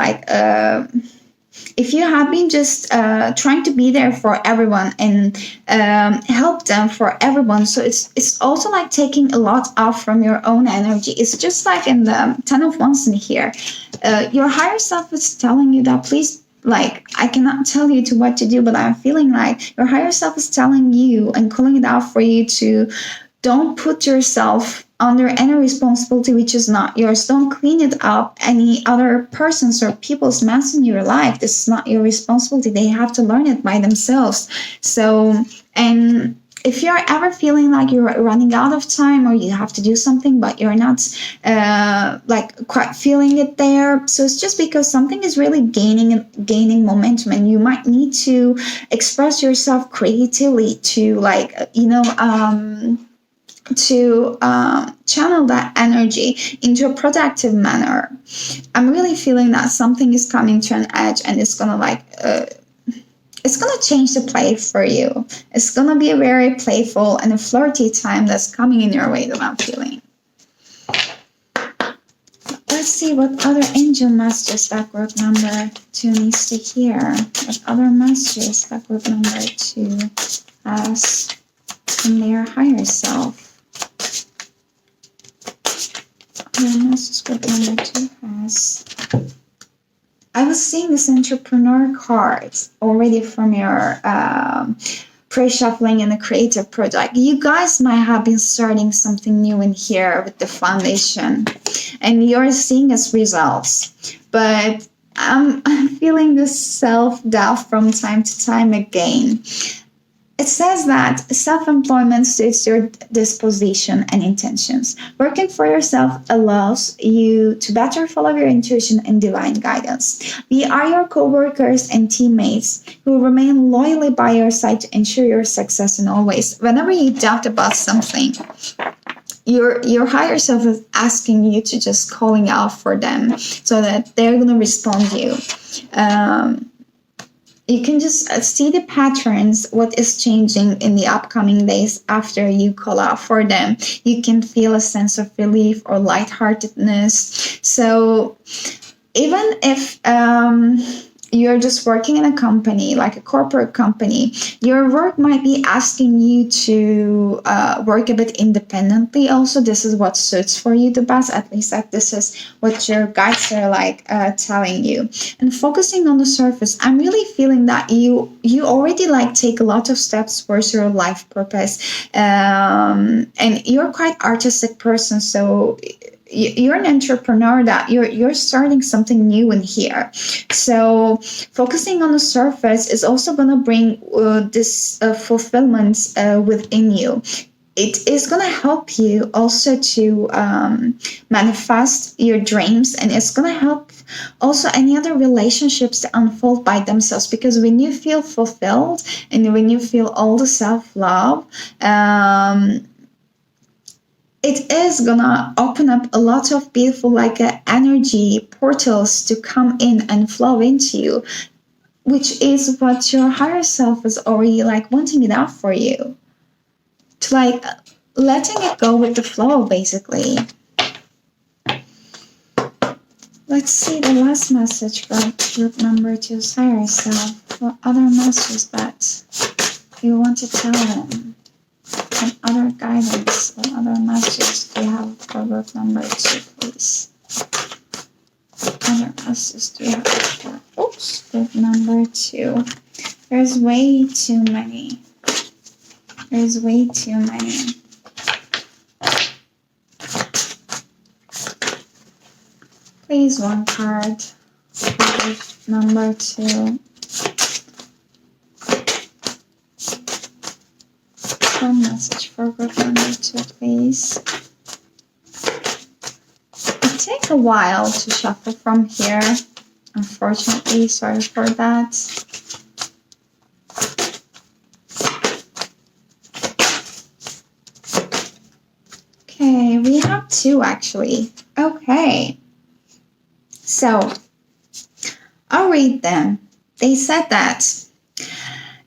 If you have been just trying to be there for everyone and help them for everyone, so it's also like taking a lot off from your own energy. It's just like in the 10 of Wands in here. Your higher self is telling you that, please, like, I cannot tell you to what to do, but I'm feeling like your higher self is telling you and calling it out for you to don't put yourself under any responsibility which is not yours. Don't clean it up any other person's or people's mess in your life. This is not your responsibility. They have to learn it by themselves. So, and if you're ever feeling like you're running out of time, or you have to do something but you're not quite feeling it there, so it's just because something is really gaining momentum, and you might need to express yourself creatively to channel that energy into a productive manner. I'm really feeling that something is coming to an edge, and it's gonna it's gonna change the play for you. It's gonna be a very playful and a flirty time that's coming in your way that I'm feeling. Let's see what other angel messages that group number 2 needs to hear. What other messages that group number 2 has from their higher self. Group number 2 has. I was seeing this entrepreneur card already from your pre-shuffling in a creative project. You guys might have been starting something new in here with the foundation, and you're seeing its results. But I'm feeling this self-doubt from time to time again. It says that self-employment suits your disposition and intentions. Working for yourself allows you to better follow your intuition and divine guidance. We are your co-workers and teammates who remain loyally by your side to ensure your success in all ways. Whenever you doubt about something, your higher self is asking you to just calling out for them so that they're going to respond to you. You can just see the patterns, what is changing in the upcoming days after you call out for them. You can feel a sense of relief or lightheartedness. So even if you're just working in a company, like a corporate company, your work might be asking you to work a bit independently. Also, this is what suits for you the best. At least that this is what your guides are telling you. And focusing on the surface, I'm really feeling that you already take a lot of steps towards your life purpose, and you're quite artistic person. So you're an entrepreneur, that you're starting something new in here. So focusing on the surface is also going to bring this fulfillment within you. It is going to help you also to manifest your dreams, and it's going to help also any other relationships to unfold by themselves, because when you feel fulfilled and when you feel all the self-love, it is gonna open up a lot of beautiful energy portals to come in and flow into you, which is what your higher self is already wanting it out for you. To letting it go with the flow, basically. Let's see the last message from group number 2's higher self. What other messages that you want to tell them? And other guidance, what other messages do you have for group number 2, please? Other messages do you have for group number 2? There's way too many. There's way too many. Please, one card for group number 2. one message for group number 2, please. It takes a while to shuffle from here. Unfortunately, sorry for that. Okay, we have 2 actually. Okay. So, I'll read them. They said that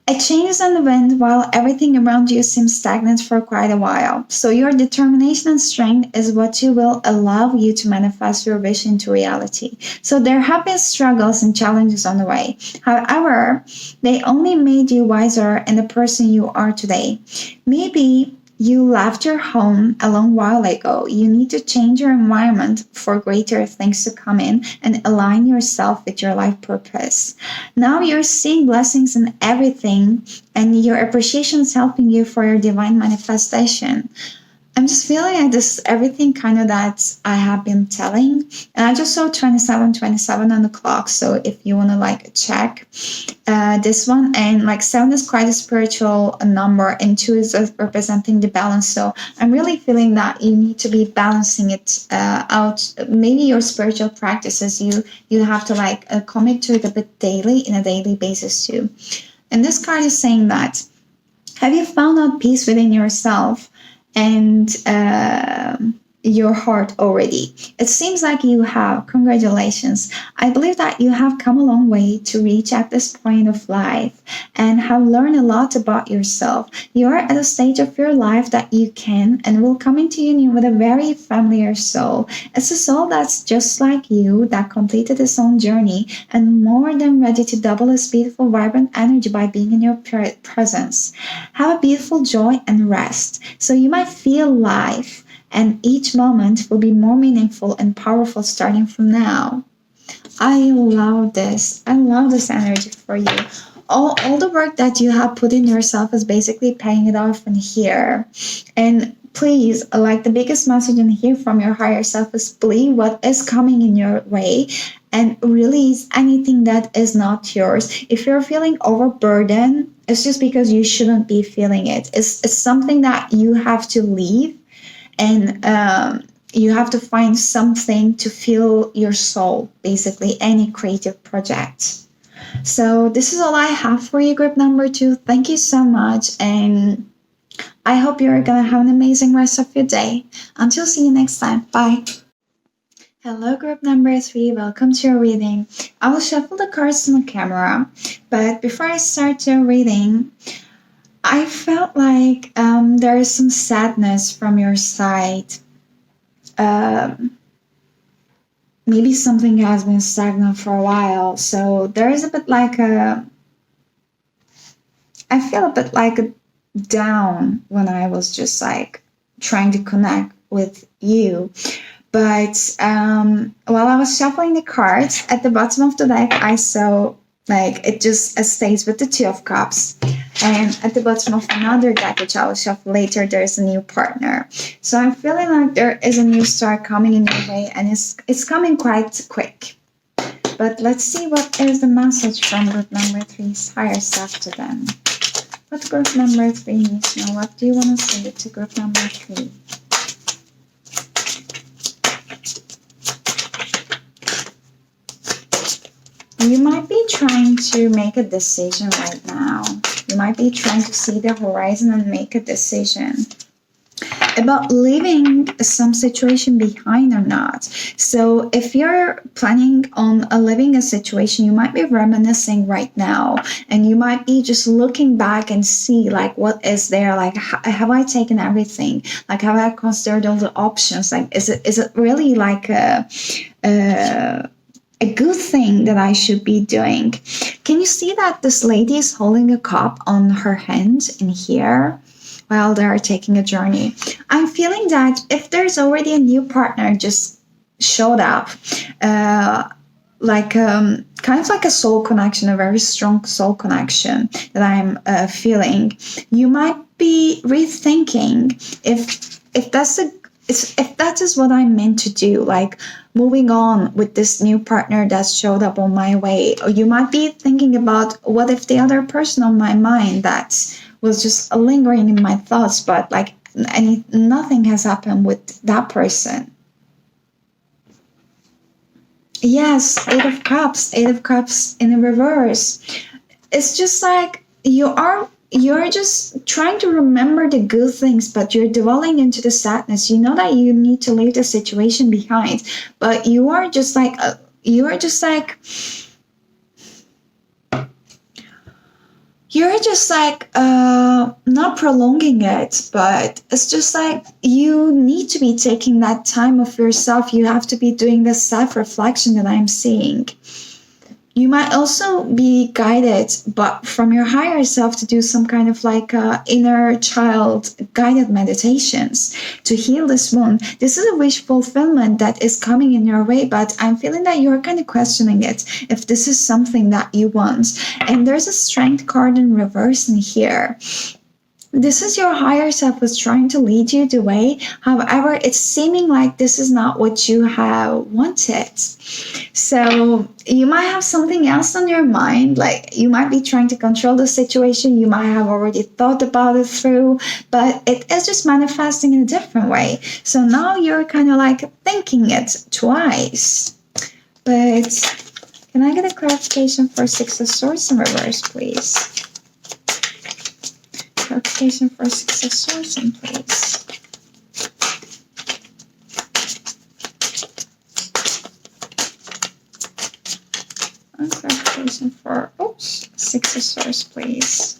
a change is on the wind while everything around you seems stagnant for quite a while. So your determination and strength is what you will allow you to manifest your vision into reality. So there have been struggles and challenges on the way. However, they only made you wiser and the person you are today. Maybe you left your home a long while ago. You need to change your environment for greater things to come in and align yourself with your life purpose. Now you're seeing blessings in everything, and your appreciation is helping you for your divine manifestation. I'm just feeling like this is everything kind of that I have been telling. And I just saw 27 on the clock. So if you want to like check this one, and like 7 is quite a spiritual number and 2 is representing the balance. So I'm really feeling that you need to be balancing it out. Maybe your spiritual practices, you have to like commit to it a bit daily, in a daily basis too. And this card is saying that, have you found out peace within yourself and your heart already? It seems like you have. Congratulations. I believe that you have come a long way to reach at this point of life and have learned a lot about yourself. You are at a stage of your life that you can and will come into union with a very familiar soul. It's a soul that's just like you, that completed its own journey and more than ready to double its beautiful, vibrant energy by being in your presence. Have a beautiful joy and rest. So you might feel life, and each moment will be more meaningful and powerful starting from now. I love this. I love this energy for you. All the work that you have put in yourself is basically paying it off in here. And please, like the biggest message in here from your higher self is believe what is coming in your way and release anything that is not yours. If you're feeling overburdened, it's just because you shouldn't be feeling it. It's something that you have to leave. And you have to find something to fill your soul, basically any creative project. So this is all I have for you, group number 2. Thank you so much. And I hope you're going to have an amazing rest of your day. Until see you next time. Bye. Hello, group number 3. Welcome to your reading. I will shuffle the cards on the camera. But before I start your reading, I felt like there is some sadness from your side. Maybe something has been stagnant for a while. So there is a bit like I feel a bit like a down when I was just like trying to connect with you. But while I was shuffling the cards, at the bottom of the deck, I saw like it just stays with the 2 of Cups. And at the bottom of another deck, which I will shuffle later, there's a new partner. So I'm feeling like there is a new start coming in your way, and it's coming quite quick. But let's see what is the message from group number 3's higher self to them. What group number 3 needs to know? What do you want to say to group number 3? You might be trying to make a decision right now. You might be trying to see the horizon and make a decision about leaving some situation behind or not. So if you're planning on leaving a situation, you might be reminiscing right now, and you might be just looking back and see like what is there, like have I taken everything, like have I considered all the options, like is it really like a good thing that I should be doing. Can you see that this lady is holding a cup on her hand in here while they're taking a journey? I'm feeling that if there's already a new partner just showed up, kind of like a soul connection, a very strong soul connection that I'm feeling, you might be rethinking if that is what I'm meant to do, like moving on with this new partner that showed up on my way. Or you might be thinking about what if the other person on my mind that was just lingering in my thoughts, but like nothing has happened with that person. Yes, Eight of Cups in a reverse. It's just like you're just trying to remember the good things, but you're dwelling into the sadness. You know that you need to leave the situation behind, but you are just like you're just like not prolonging it, but it's just like you need to be taking that time of yourself. You have to be doing the self-reflection that I'm seeing. You might also be guided but from your higher self to do some kind of like inner child guided meditations to heal this wound. This is a wish fulfillment that is coming in your way, but I'm feeling that you're kind of questioning it if this is something that you want. And there's a strength card in reverse in here. This is your higher self was trying to lead you the way. However, it's seeming like this is not what you have wanted. So you might have something else on your mind. Like you might be trying to control the situation. You might have already thought about it through, but it is just manifesting in a different way. So now you're kind of like thinking it twice. But can I get a clarification for Six of Swords in reverse, please? Clarification for Six of Swords, please. And clarification for Six of Swords, please.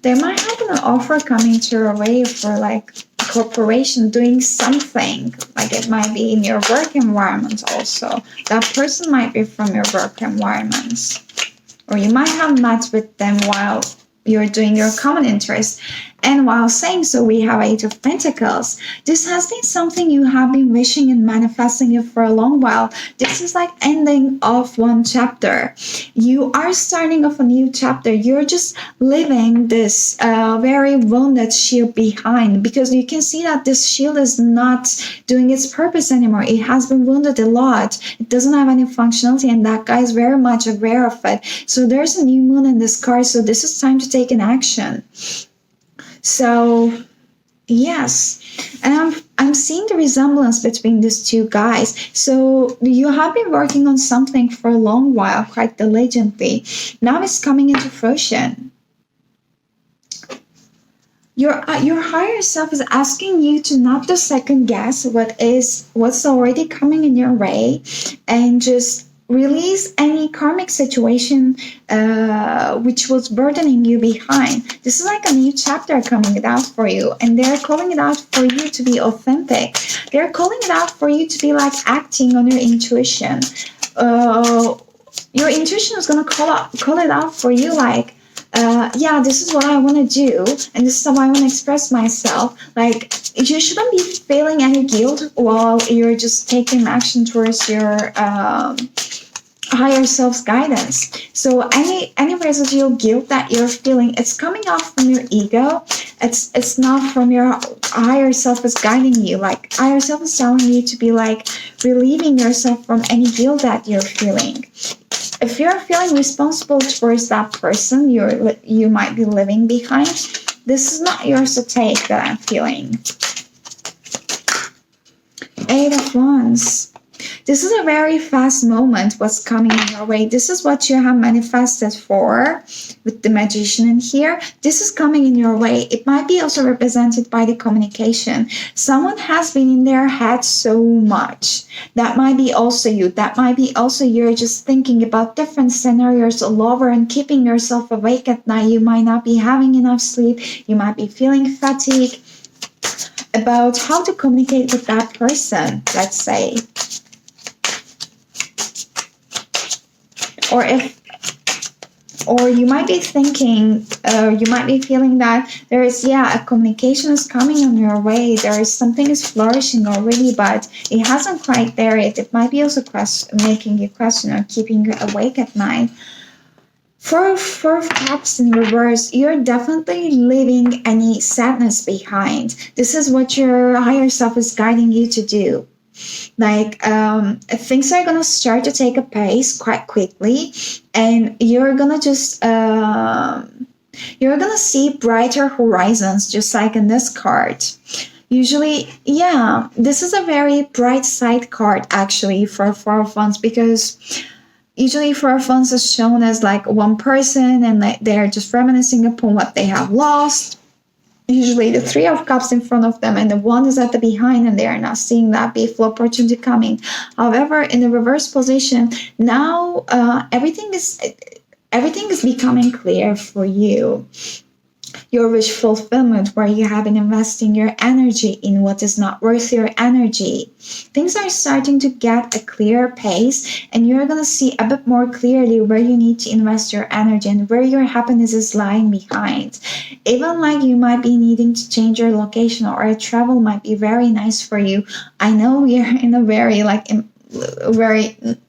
They might have an offer coming to your way for like a corporation doing something. Like it might be in your work environment also. That person might be from your work environment. Or you might have met with them while you're doing your common interest. And while saying so, we have Eight of Pentacles. This has been something you have been wishing and manifesting it for a long while. This is like ending of one chapter. You are starting off a new chapter. You're just leaving this very wounded shield behind, because you can see that this shield is not doing its purpose anymore. It has been wounded a lot. It doesn't have any functionality, and that guy is very much aware of it. So there's a new moon in this card, so this is time to take an action. So, yes, and I'm seeing the resemblance between these two guys. So you have been working on something for a long while, quite diligently. Now it's coming into fruition. Your higher self is asking you to not to second guess what's already coming in your way, and just release any karmic situation which was burdening you behind. This is like a new chapter coming out for you, and they're calling it out for you to be authentic. They're calling it out for you to be like acting on your intuition. Your intuition is going to call it out for you, like, yeah, this is what I want to do, and this is how I want to express myself. Like, you shouldn't be feeling any guilt while you're just taking action towards your higher self's guidance. So any residual guilt that you're feeling, it's coming off from your ego. It's not from your higher self is guiding you. Like, higher self is telling you to be like relieving yourself from any guilt that you're feeling. If you're feeling responsible towards that person you might be living behind, this is not yours to take, that I'm feeling. Eight of Wands. This is a very fast moment, what's coming in your way. This is what you have manifested for with the Magician in here. This is coming in your way. It might be also represented by the communication. Someone has been in their head so much. That might be also you. That might be also you're just thinking about different scenarios all over and keeping yourself awake at night. You might not be having enough sleep. You might be feeling fatigued about how to communicate with that person, let's say. Or you might be thinking, you might be feeling that there is, a communication is coming on your way. There is something is flourishing already, but it hasn't quite there yet. It might be also making you question or keeping you awake at night. Four of Cups in reverse, you're definitely leaving any sadness behind. This is what your higher self is guiding you to do. Like, things are going to start to take a pace quite quickly, and you're going to just You're gonna see brighter horizons, just like in this card. Usually, yeah, this is a very bright side card actually for Four of Wands, because usually Four of Wands is shown as like one person and like they're just reminiscing upon what they have lost. Usually the Three of Cups in front of them and the One is at the behind, and they are not seeing that beautiful opportunity coming. However, in the reverse position, now everything is becoming clear for you. Your wish fulfillment, where you have been investing your energy in what is not worth your energy. Things are starting to get a clearer pace, and you're going to see a bit more clearly where you need to invest your energy and where your happiness is lying behind. Even like you might be needing to change your location, or a travel might be very nice for you. I know we are in a very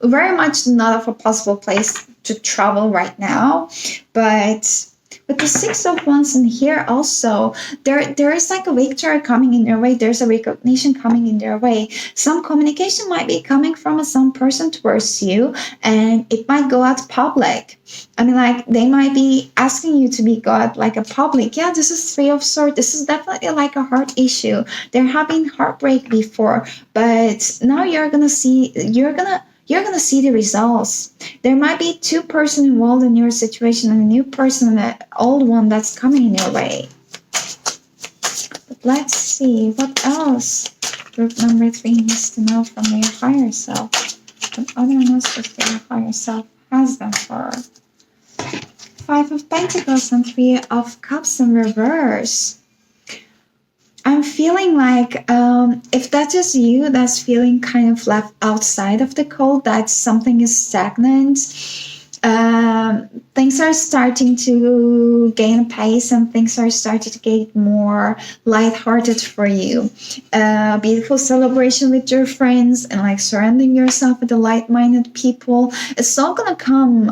very much not of a possible place to travel right now, but with the Six of Wands in here also, there is like a victory coming in your way. There's a recognition coming in their way. Some communication might be coming from some person towards you, and it might go out public. I mean, like, they might be asking you to be God, like a public. Yeah, this is Three of Swords. This is definitely like a heart issue. There have been heartbreak before, but now you're gonna see the results. There might be two persons involved in your situation, and a new person and an old one that's coming in your way. But let's see what else group number 3 needs to know from their higher self. What other messages their higher self has them for? Five of Pentacles and Three of Cups in reverse. I'm feeling like if that is you that's feeling kind of left outside of the cold, that something is stagnant, things are starting to gain pace and things are starting to get more lighthearted for you. Beautiful celebration with your friends and like surrounding yourself with the like-minded people. It's all gonna come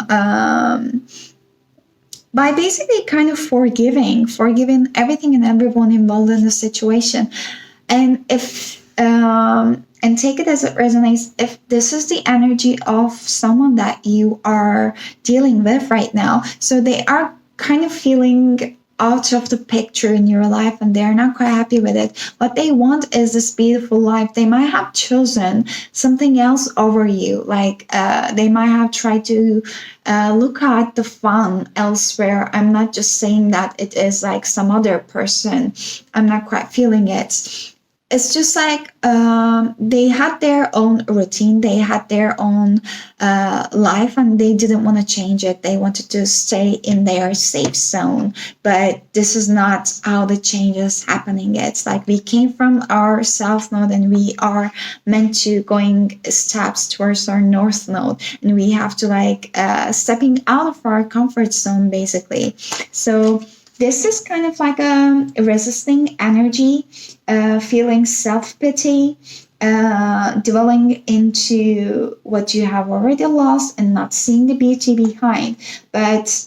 by basically kind of forgiving everything and everyone involved in the situation. And if and take it as it resonates, if this is the energy of someone that you are dealing with right now, so they are kind of feeling out of the picture in your life and they're not quite happy with it. What they want is this beautiful life. They might have chosen something else over you. Like they might have tried to look at the fun elsewhere. I'm not just saying that it is like some other person. I'm not quite feeling it. It's just like they had their own routine, they had their own life, and they didn't want to change it. They wanted to stay in their safe zone. But this is not how the change is happening. It's like we came from our south node and we are meant to going steps towards our north node, and we have to like stepping out of our comfort zone basically. So this is kind of like a resisting energy, feeling self-pity, dwelling into what you have already lost and not seeing the beauty behind. But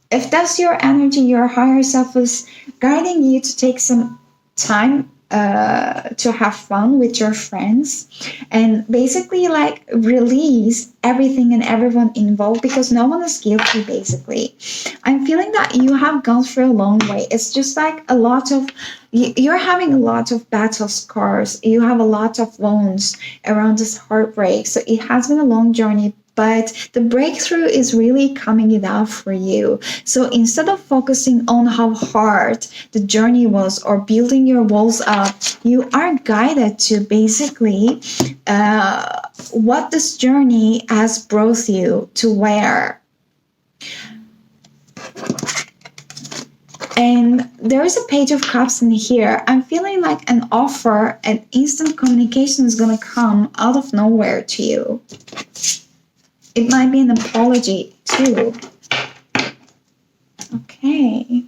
if that's your energy, your higher self is guiding you to take some time to have fun with your friends and basically like release everything and everyone involved, because no one is guilty basically. I'm feeling that you have gone through a long way. It's just like a lot of you're having a lot of battle scars. You have a lot of wounds around this heartbreak. So it has been a long journey, but the breakthrough is really coming it out for you. So instead of focusing on how hard the journey was or building your walls up, you are guided to basically what this journey has brought you to where. And there is a Page of Cups in here. I'm feeling like an offer and instant communication is going to come out of nowhere to you. It might be an apology too. Okay.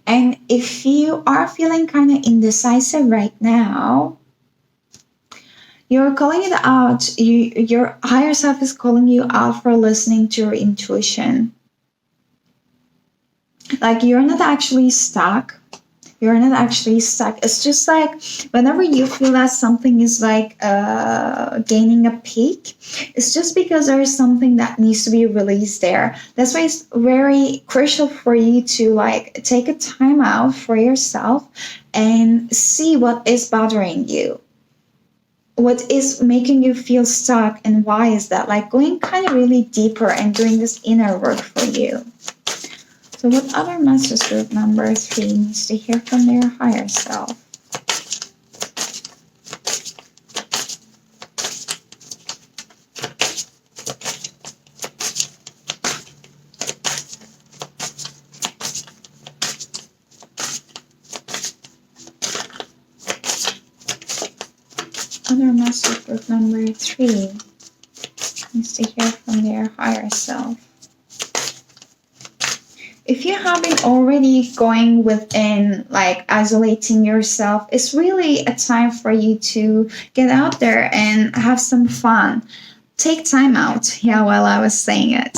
And if you are feeling kind of indecisive right now, you're calling it out. Your higher self is calling you out for listening to your intuition. Like you're not actually stuck. You're not actually stuck. It's just like whenever you feel that something is like gaining a peak, it's just because there is something that needs to be released there. That's why it's very crucial for you to like take a time out for yourself and see what is bothering you, what is making you feel stuck, and why is that, like going kind of really deeper and doing this inner work for you. So what other message group number 3 needs to hear from their higher self? Other message group number 3 needs to hear from their higher self. If you have been already going within, like isolating yourself, it's really a time for you to get out there and have some fun. Take time out. Yeah, while I was saying it.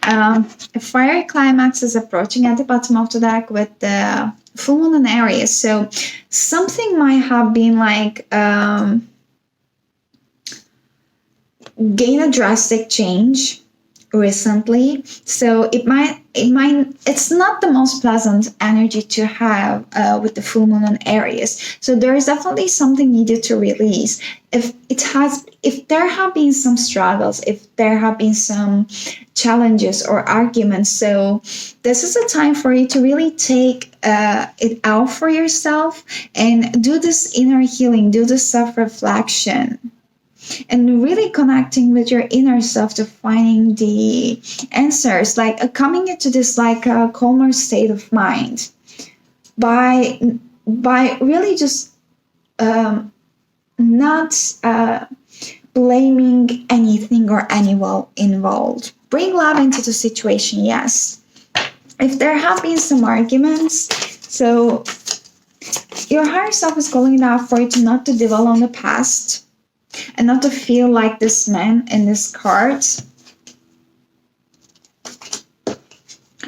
A fire climax is approaching at the bottom of the deck with the full moon in Aries. So something might have been like gain a drastic change recently, so it's not the most pleasant energy to have with the full moon on Aries. So there is definitely something needed to release. If there have been some struggles, if there have been some challenges or arguments, so this is a time for you to really take it out for yourself and do this inner healing, do this self-reflection, and really connecting with your inner self to finding the answers, like coming into this like a calmer state of mind by really just not blaming anything or anyone involved. Bring love into the situation, yes. If there have been some arguments, so your higher self is calling it out for you to not to dwell on the past, and not to feel like this man in this card,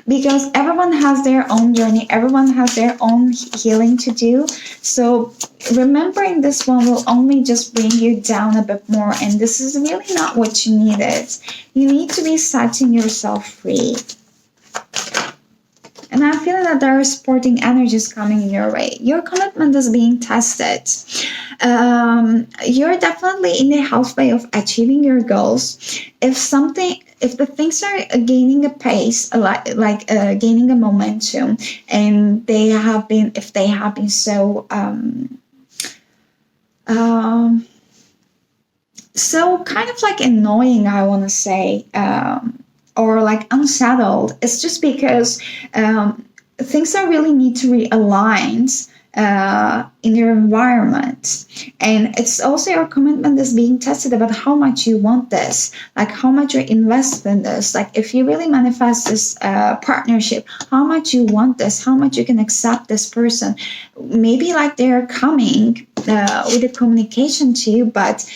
because everyone has their own journey, everyone has their own healing to do. So remembering this one will only just bring you down a bit more, and this is really not what you needed. You need to be setting yourself free. And I'm feeling that there are supporting energies coming in your way. Your commitment is being tested. You're definitely in the halfway of achieving your goals. If the things are gaining a pace, gaining a momentum, and they have been so so kind of like annoying, I want to say, or like unsettled, it's just because things are really need to realign in your environment. And it's also your commitment is being tested about how much you want this, like how much you're invested in this. Like if you really manifest this partnership, how much you want this, how much you can accept this person. Maybe like they're coming with a communication to you, but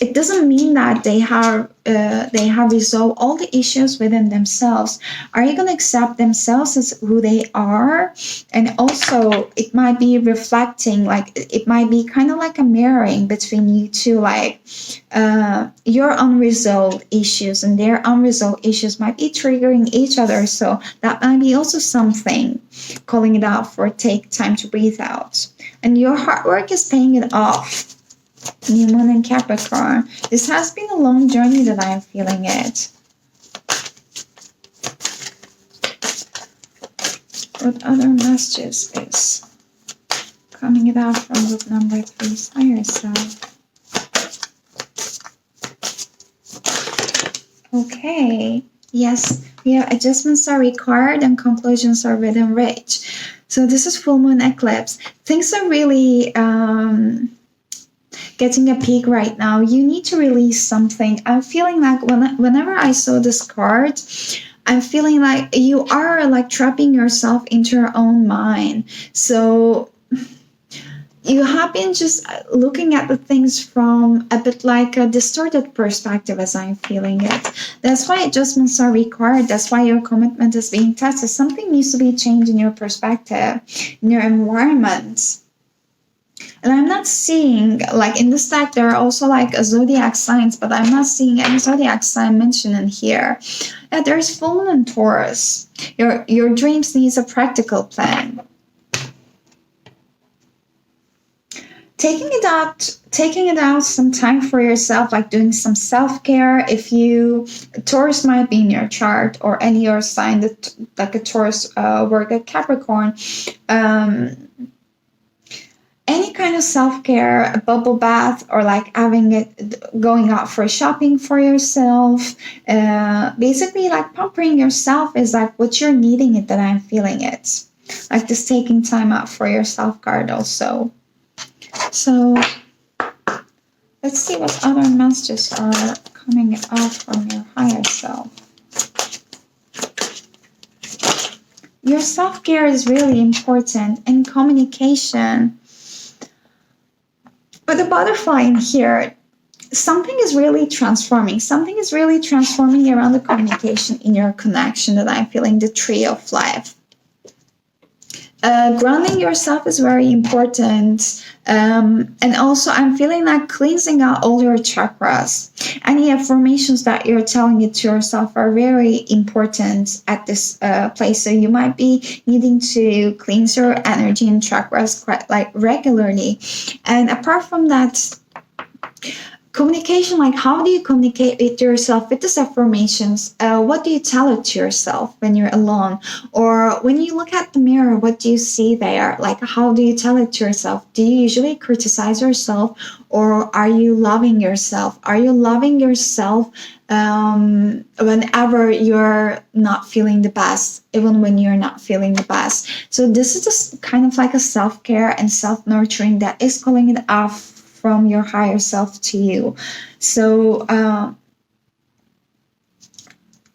it doesn't mean that they have resolved all the issues within themselves. Are you going to accept themselves as who they are? And also, it might be reflecting, like it might be kind of like a mirroring between you two, like your unresolved issues and their unresolved issues might be triggering each other. So that might be also something calling it out for take time to breathe out. And your hard work is paying it off. New Moon in Capricorn. This has been a long journey that I am feeling it. What other messages is coming it out from group number 3's higher self? Okay. Yes, we have adjustments are required and conclusions are within reach. So this is full moon eclipse. Things are really getting a peak right now. You need to release something. I'm feeling like whenever I saw this card, I'm feeling like you are like trapping yourself into your own mind. So you have been just looking at the things from a bit like a distorted perspective as I'm feeling it. That's why adjustments are required. That's why your commitment is being tested. Something needs to be changed in your perspective, in your environment. And I'm not seeing, like in this deck, there are also like a zodiac signs, but I'm not seeing any zodiac sign mentioned in here. Yeah, there's full moon in Taurus. Your dreams needs a practical plan. Taking it out some time for yourself, like doing some self-care. If you Taurus might be in your chart, or any other sign that like a Taurus, work a Capricorn, any kind of self-care, a bubble bath, or like having it, going out for shopping for yourself, basically like pampering yourself is like what you're needing it, that I'm feeling it, like this taking time out for yourself card also. So let's see what other messages are coming out from your higher self. Your self-care is really important, and communication. But the butterfly in here, something is really transforming. Something is really transforming around the communication in your connection, that I'm feeling the tree of life. Grounding yourself is very important. And also, I'm feeling like cleansing out all your chakras. Any affirmations that you're telling it to yourself are very important at this place. So you might be needing to cleanse your energy and chakras quite like regularly. And apart from that, communication, like how do you communicate with yourself with these affirmations? What do you tell it to yourself when you're alone, or when you look at the mirror? What do you see there? Like, how do you tell it to yourself? Do you usually criticize yourself, or are you loving yourself? Are you loving yourself whenever you're not feeling the best, even when you're not feeling the best? So this is just kind of like a self-care and self-nurturing that is calling it off from your higher self to you. So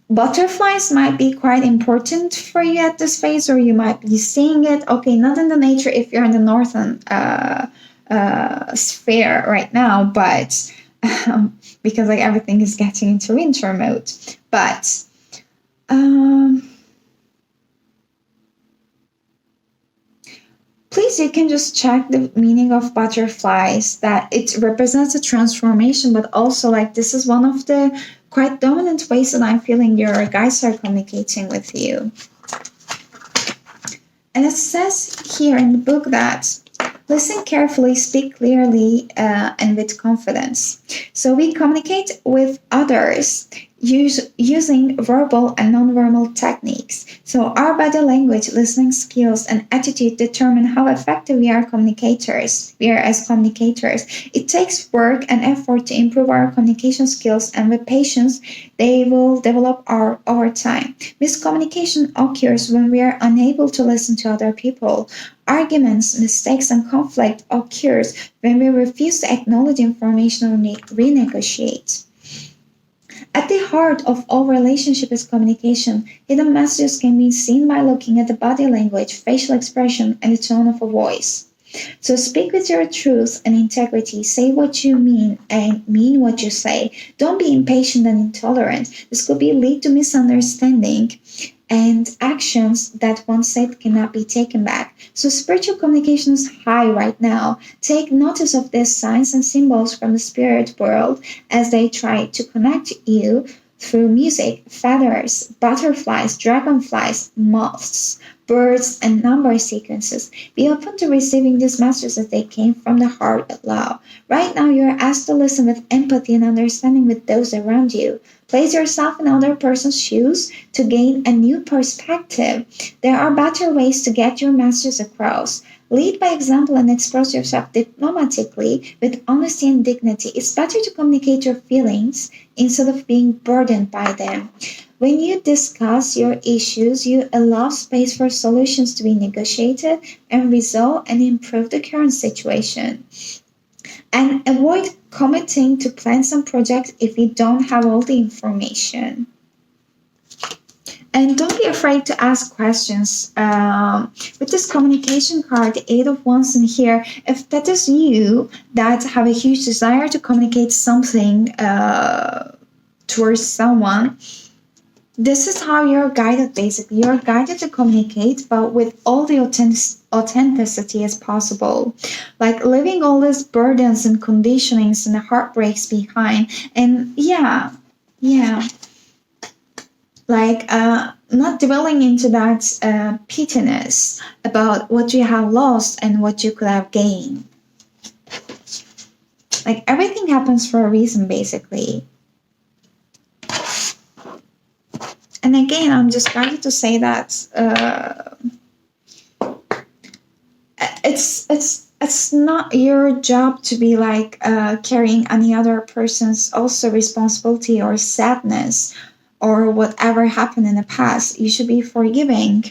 butterflies might be quite important for you at this phase, or you might be seeing it. Okay, not in the nature if you're in the northern sphere right now, but because like everything is getting into winter mode. But please, you can just check the meaning of butterflies, that it represents a transformation, but also like this is one of the quite dominant ways that I'm feeling your guides are communicating with you. And it says here in the book that listen carefully, speak clearly, and with confidence. So we communicate with others using verbal and nonverbal techniques. So our body language, listening skills, and attitude determine how effective we are communicators. We are as communicators. It takes work and effort to improve our communication skills, and with patience, they will develop over time. Miscommunication occurs when we are unable to listen to other people. Arguments, mistakes, and conflict occurs when we refuse to acknowledge information or renegotiate. At the heart of all relationship is communication. Hidden messages can be seen by looking at the body language, facial expression, and the tone of a voice. So speak with your truth and integrity. Say what you mean and mean what you say. Don't be impatient and intolerant. This could lead to misunderstanding and actions that once said cannot be taken back. So spiritual communication is high right now. Take notice of these signs and symbols from the spirit world as they try to connect you through music, feathers, butterflies, dragonflies, moths, birds, and number sequences. Be open to receiving these messages as they came from the heart of love. Right now, you are asked to listen with empathy and understanding with those around you. Place yourself in another person's shoes to gain a new perspective. There are better ways to get your messages across. Lead by example and express yourself diplomatically with honesty and dignity. It's better to communicate your feelings instead of being burdened by them. When you discuss your issues, you allow space for solutions to be negotiated and resolve and improve the current situation. And avoid committing to plans and projects if you don't have all the information. And don't be afraid to ask questions. With this communication card, the Eight of Wands in here, if that is you that have a huge desire to communicate something towards someone, this is how you're guided basically. You're guided to communicate, but with all the authenticity as possible. Like leaving all these burdens and conditionings and the heartbreaks behind. And yeah, like not dwelling into that pettiness about what you have lost and what you could have gained. Like everything happens for a reason basically. And again, I'm just trying to say that it's not your job to be like carrying any other person's also responsibility or sadness or whatever happened in the past. You should be forgiving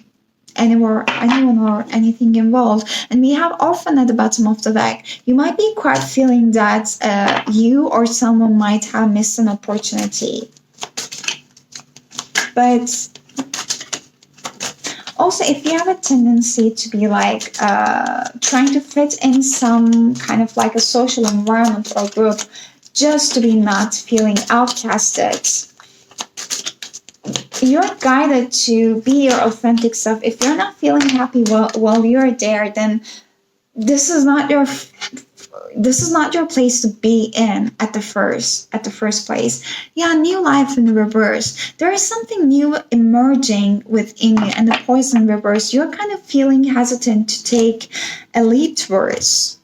anyone or anything involved. And we have often at the bottom of the deck, you might be quite feeling that you or someone might have missed an opportunity. But also, if you have a tendency to be like trying to fit in some kind of like a social environment or group just to be not feeling outcasted, you're guided to be your authentic self. If you're not feeling happy while you're there, then this is not your place to be in at the first place. Yeah, new life in reverse. There is something new emerging within you, and the poison reverse. You're kind of feeling hesitant to take a leap towards.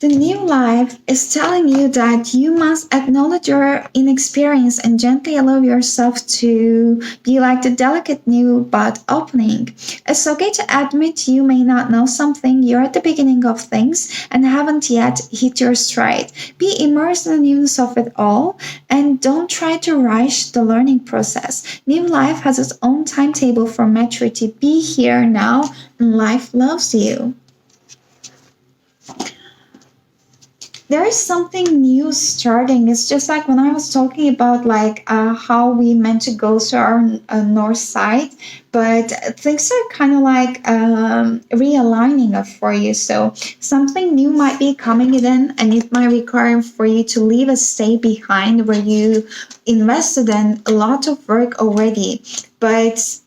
The new life is telling you that you must acknowledge your inexperience and gently allow yourself to be like the delicate new bud opening. It's okay to admit you may not know something. You're at the beginning of things and haven't yet hit your stride. Be immersed in the newness of it all and don't try to rush the learning process. New life has its own timetable for maturity. Be here now and life loves you. There is something new starting. It's just like when I was talking about like how we meant to go to our north side, but things are kind of like realigning up for you. So something new might be coming in, and it might require for you to leave a stay behind where you invested in a lot of work already. But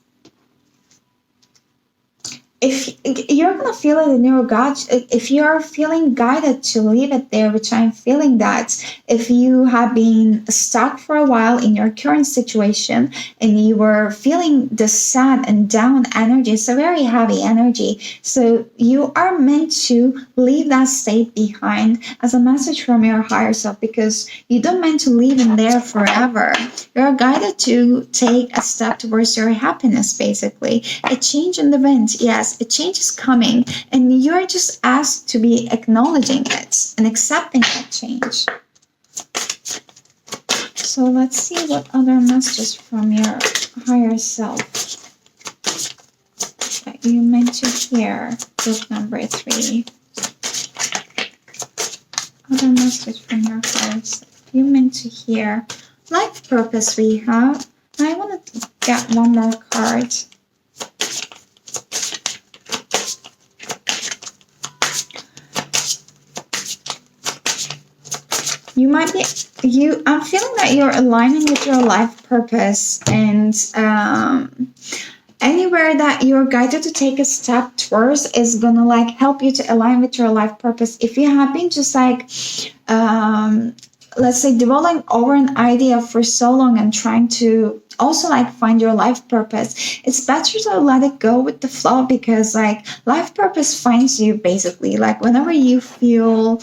if you're gonna feel it in your gut, if you're feeling guided to leave it there, which I'm feeling that if you have been stuck for a while in your current situation and you were feeling the sad and down energy, it's a very heavy energy. So you are meant to leave that state behind as a message from your higher self, because you don't meant to live in there forever. You're guided to take a step towards your happiness, basically. A change in the wind, yes. A change is coming, and you're just asked to be acknowledging it and accepting that change. So let's see what other messages from your higher self that you meant to hear. Book number 3. Other message from your higher self you meant to hear. Life purpose we have. I want to get one more card. I'm feeling that you're aligning with your life purpose, and anywhere that you're guided to take a step towards is gonna like help you to align with your life purpose. If you have been just like let's say dwelling over an idea for so long and trying to also like find your life purpose, it's better to let it go with the flow, because like life purpose finds you basically like whenever you feel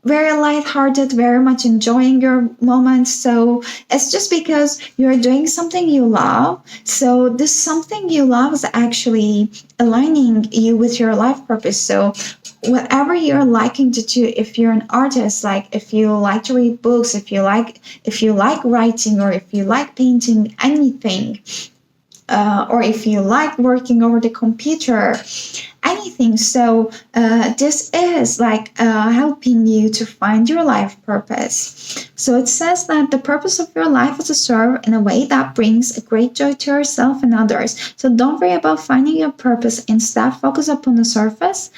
very lighthearted, very much enjoying your moments. So it's just because you're doing something you love. So this something you love is actually aligning you with your life purpose. So whatever you're liking to do, if you're an artist, like if you like to read books, if you like writing, or if you like painting, anything, or if you like working over the computer, anything. So this is like helping you to find your life purpose. So it says that the purpose of your life is to serve in a way that brings a great joy to yourself and others. So don't worry about finding your purpose. Instead, focus upon the surface,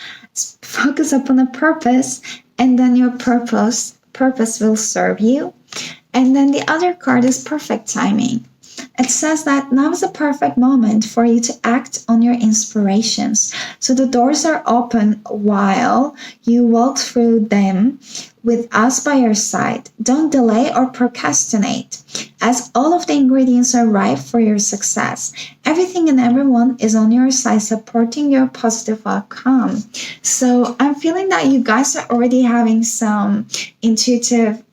focus upon a purpose, and then your purpose will serve you. And then the other card is perfect timing. It says that now is a perfect moment for you to act on your inspirations. So the doors are open while you walk through them with us by your side. Don't delay or procrastinate, as all of the ingredients are ripe for your success. Everything and everyone is on your side supporting your positive outcome. So I'm feeling that you guys are already having some intuitive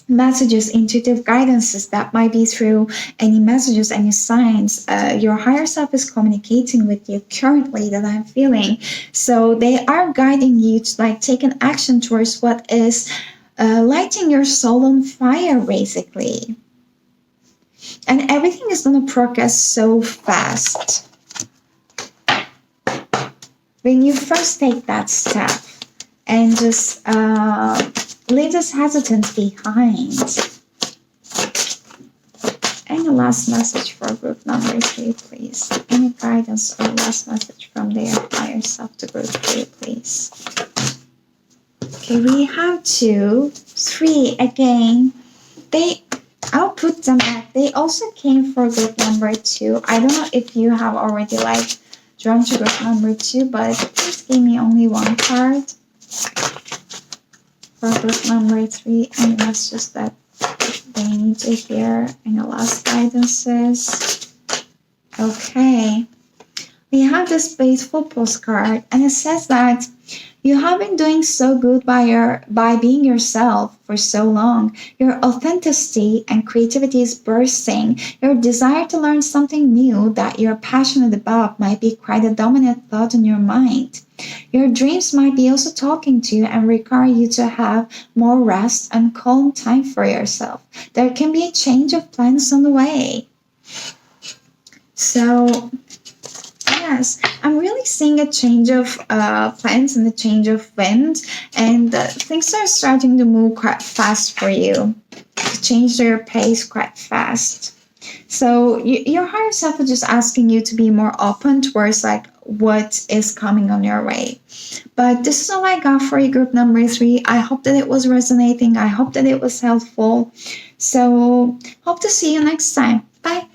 messages, intuitive guidances that might be through any messages, any signs. Your higher self is communicating with you currently, that I'm feeling. So they are guiding you to like take an action towards what is lighting your soul on fire, basically. And everything is going to progress so fast. When you first take that step and just leave this hesitance behind. And the last message for group number 3, please. Any guidance or last message from their higher self to group 3, please. Okay, we have 2, 3 again. I'll put them back. They also came for group number 2. I don't know if you have already like drawn to group number 2, but please give me only one card for group number 3, and that's just that they need to hear. And the last guidance is, okay, we have this faithful postcard, and it says that you have been doing so good by being yourself for so long. Your authenticity and creativity is bursting. Your desire to learn something new that you're passionate about might be quite a dominant thought in your mind. Your dreams might be also talking to you and require you to have more rest and calm time for yourself. There can be a change of plans on the way. So yes, I'm really seeing a change of plans and a change of wind, and things are starting to move quite fast for you, to change their pace quite fast. So your higher self is just asking you to be more open towards like what is coming on your way. But this is all I got for you, group number 3. I hope that it was resonating. I hope that it was helpful. So hope to see you next time. Bye.